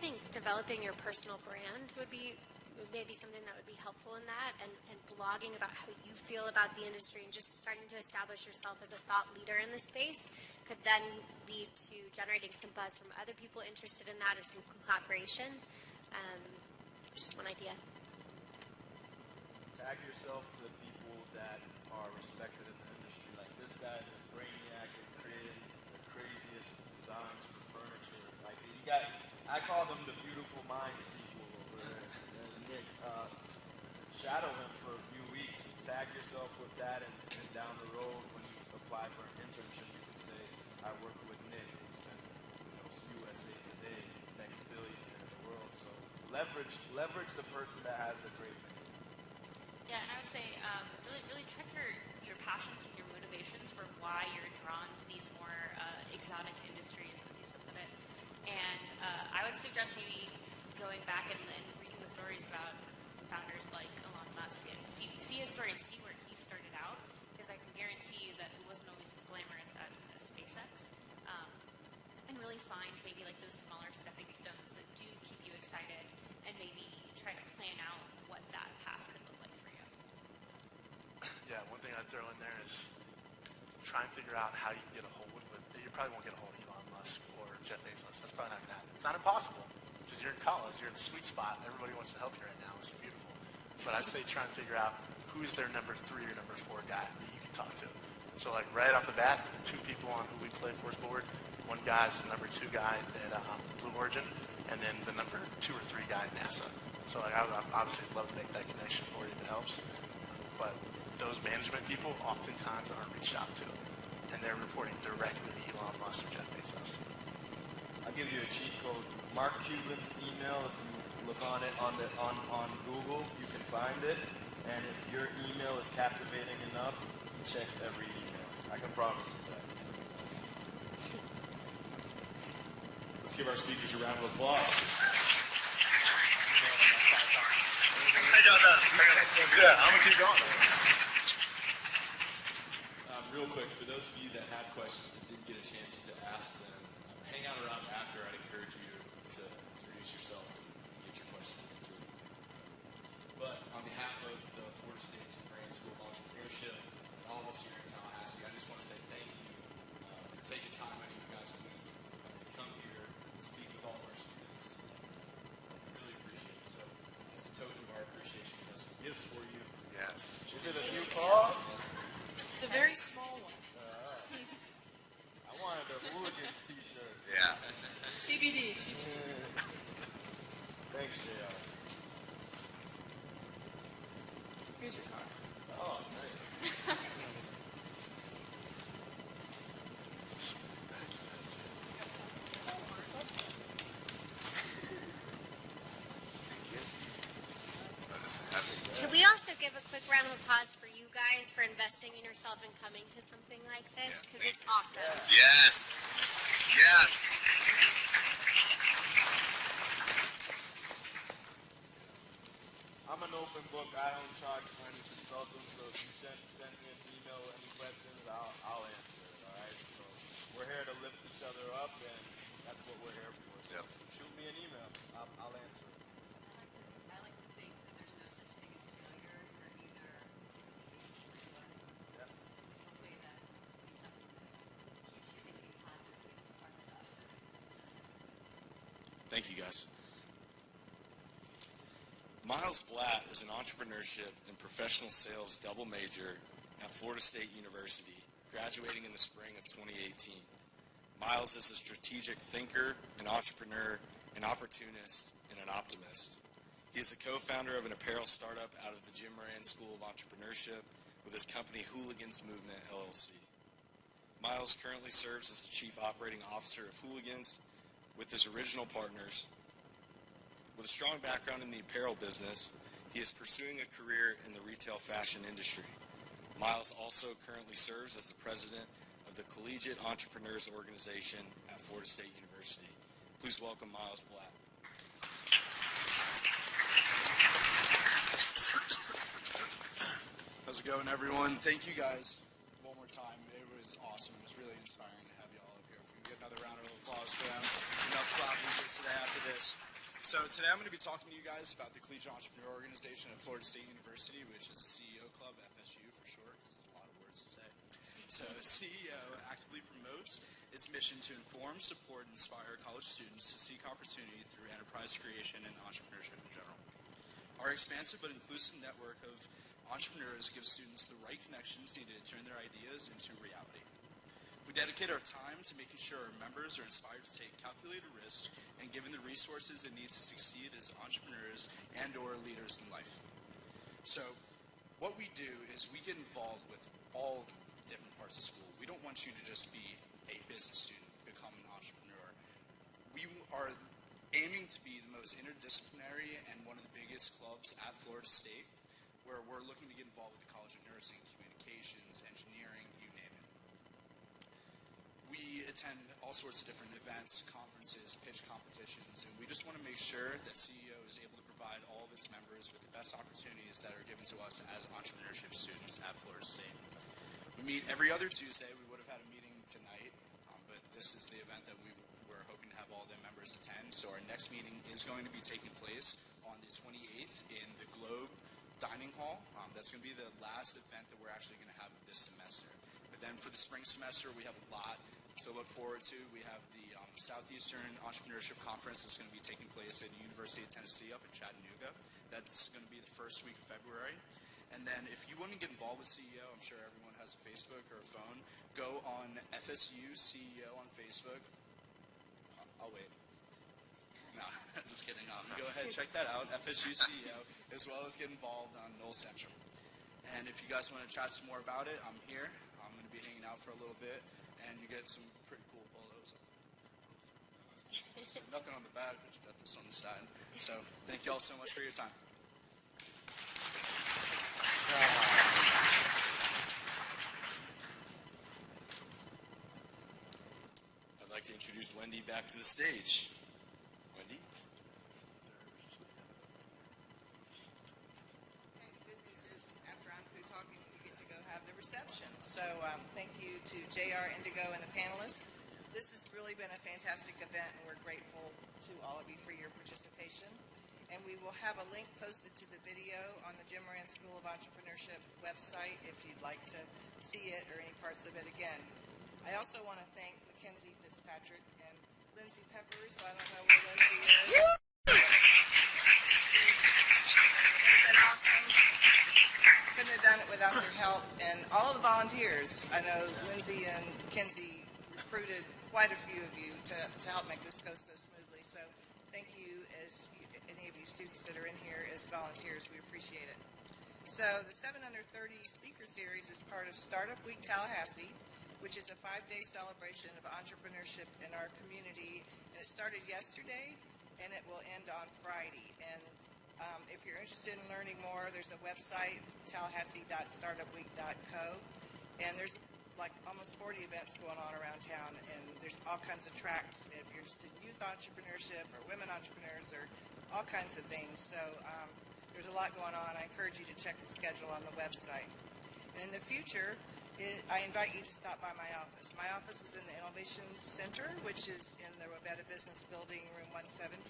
think developing your personal brand would be maybe something that would be helpful in that, and blogging about how you feel about the industry and just starting to establish yourself as a thought leader in the space could then lead to generating some buzz from other people interested in that and some collaboration. Just one idea. Tag yourself to people that are respected in the industry. Like, this guy's a brainiac and creating the craziest designs for furniture. Like, I call them the Beautiful Mind sequel over there. And Nick, shadow him for a few weeks. Tag yourself with that, and down the road, when you apply for an internship, you can say, I work with Nick, who's been, USA Today, next billionaire in the world. So leverage the person that has the great name. Yeah, and I would say really check your passions and your motivations for why you're drawn to these more exotic industries, as you said of it. And I would suggest maybe going back and reading the stories about founders like Elon Musk and see his story and see where he started out, because I can guarantee you that it wasn't always as glamorous as SpaceX. And really find maybe like those smaller stepping stones that do keep you excited, and maybe try to plan out what that path could look like for you. Yeah, one thing I'd throw in there is try and figure out how you can get a hold with. You probably won't get a hold of Elon Musk or Jeff Bezos. That's probably not going to happen. It's not impossible, because you're in college, you're in the sweet spot. Everybody wants to help you right now. It's beautiful. But I'd say try and figure out who's their number 3 or number 4 guy that you can talk to. So like right off the bat, 2 people on Who We Play For's board. One guy's the number 2 guy at Blue Origin, and then the number 2 or 3 guy at NASA. So like, I would obviously love to make that connection for you if it helps. But those management people oftentimes aren't reached out to, and they're reporting directly to Elon Musk or Jeff Bezos. I'll give you a cheat code. Mark Cuban's email, if you look on it on Google, you can find it. And if your email is captivating enough, he checks every email. I can promise you that. Let's give our speakers a round of applause. Yeah, I'm going to keep going. Real quick, for those of you that had questions and didn't get a chance to ask them, hang out around after. I'd encourage you to introduce yourself and get your questions answered. But on behalf of the Florida State Brand School of Entrepreneurship and all of us here in Tallahassee, I just want to say thank you for taking time out of your guys' week to come here and speak with all of our students. I really appreciate it. So, as a token of our appreciation, we have some gifts for you. Yes. Is it a new car? It's a very small one. I wanted the Hooligans t-shirt. Yeah. TBD. Thanks, JR. Here's your car. Oh, nice. Can we also give a quick round of applause for you guys for investing in yourself and coming to something like this? Because it's awesome. Yes. Yes. I'm an open book. I don't charge for any consultants, so if you send me an email with any questions, I'll answer it, all right? So we're here to lift each other up, and that's what we're here for. So shoot me an email. I'll answer it. I like to think that there's no such thing as failure. You're either succeeding or you are. Hopefully that will be something that keeps you thinking positive and fun stuff. Thank you, guys. Miles Blatt is an entrepreneurship and professional sales double major at Florida State University, graduating in the spring of 2018. Miles is a strategic thinker, an entrepreneur, an opportunist, and an optimist. He is a co-founder of an apparel startup out of the Jim Moran School of Entrepreneurship with his company Hooligans Movement, LLC. Miles currently serves as the Chief Operating Officer of Hooligans with his original partners. With a strong background in the apparel business, he is pursuing a career in the retail fashion industry. Miles also currently serves as the president of the Collegiate Entrepreneurs Organization at Florida State University. Please welcome Miles Blatt. How's it going, everyone? Thank you guys one more time. It was awesome. It was really inspiring to have you all up here. If we can get another round of applause for them. Enough clapping today after this. So today I'm going to be talking to you guys about the Collegiate Entrepreneur Organization at Florida State University, which is the CEO Club, FSU for short, because it's a lot of words to say. So CEO actively promotes its mission to inform, support, and inspire college students to seek opportunity through enterprise creation and entrepreneurship in general. Our expansive but inclusive network of entrepreneurs gives students the right connections needed to turn their ideas into reality. We dedicate our time to making sure our members are inspired to take calculated risks and given the resources they need to succeed as entrepreneurs and or leaders in life. So what we do is we get involved with all different parts of school. We don't want you to just be a business student, become an entrepreneur. We are aiming to be the most interdisciplinary and one of the biggest clubs at Florida State, where we're looking to get involved with the College of Nursing, Communications, Engineering, you name it. We attend all sorts of different events, conferences, pitch competitions, and we just want to make sure that CEO is able to provide all of its members with the best opportunities that are given to us as entrepreneurship students at Florida State. We meet every other Tuesday. We would have had a meeting tonight, but this is the event that we were hoping to have all the members attend. So our next meeting is going to be taking place on the 28th in the Globe Dining Hall. That's going to be the last event that we're actually going to have this semester. But then for the spring semester, we have a lot to look forward to. We have the Southeastern Entrepreneurship Conference that's going to be taking place at the University of Tennessee up in Chattanooga. That's going to be the first week of February. And then if you want to get involved with CEO, I'm sure everyone has a Facebook or a phone, go on FSU CEO on Facebook. I'll wait. No, I'm just kidding. Go ahead, check that out, FSU CEO, as well as get involved on Knoll Central. And if you guys want to chat some more about it, I'm here. I'm going to be hanging out for a little bit, and you get some pretty cool polos. So nothing on the back, but you got this on the side. So thank you all so much for your time. I'd like to introduce Wendy back to the stage. Wendy? Okay, the good news is after I'm through talking, you get to go have the reception. So thank you to JR, Indigo, and the panelists. This has really been a fantastic event, and we're grateful to all of you for your participation. And we will have a link posted to the video on the Jim Moran School of Entrepreneurship website if you'd like to see it or any parts of it again. I also want to thank Mackenzie Fitzpatrick and Lindsay Peppers. I don't know where Lindsay is. It's been awesome. Couldn't have done it without their help. And all the volunteers. I know Lindsay and Kenzie recruited quite a few of you to help make this go so smoothly. So thank you, as any of you students that are in here as volunteers. We appreciate it. So the 7 Under 30 speaker series is part of Startup Week Tallahassee, which is a 5-day celebration of entrepreneurship in our community. And it started yesterday, and it will end on Friday. And if you're interested in learning more, there's a website, tallahassee.startupweek.co, and there's like almost 40 events going on around town, and there's all kinds of tracks if you're interested in youth entrepreneurship or women entrepreneurs or all kinds of things. So there's a lot going on. I encourage you to check the schedule on the website. And in the future, I invite you to stop by my office. My office is in the Innovation Center, which is in the Robetta Business Building, room 117,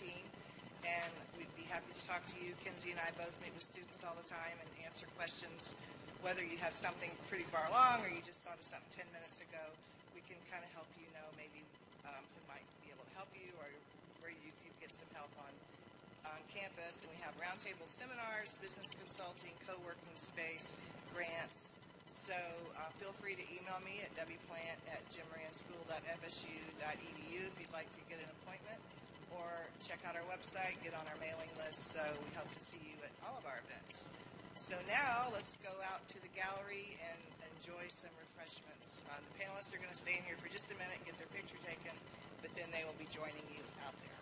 and we'd be happy to talk to you. Kenzie and I both meet with students all the time and answer questions. Whether you have something pretty far along or you just thought of something 10 minutes ago, we can kind of help you know maybe who might be able to help you or where you could get some help on campus. And we have roundtable seminars, business consulting, co-working space, grants. So feel free to email me at wplant@jimmoranschool.fsu.edu if you'd like to get an appointment, or check out our website, get on our mailing list. So we hope to see you at all of our events. So now let's go out to the gallery and enjoy some refreshments. The panelists are going to stay in here for just a minute, get their picture taken, but then they will be joining you out there.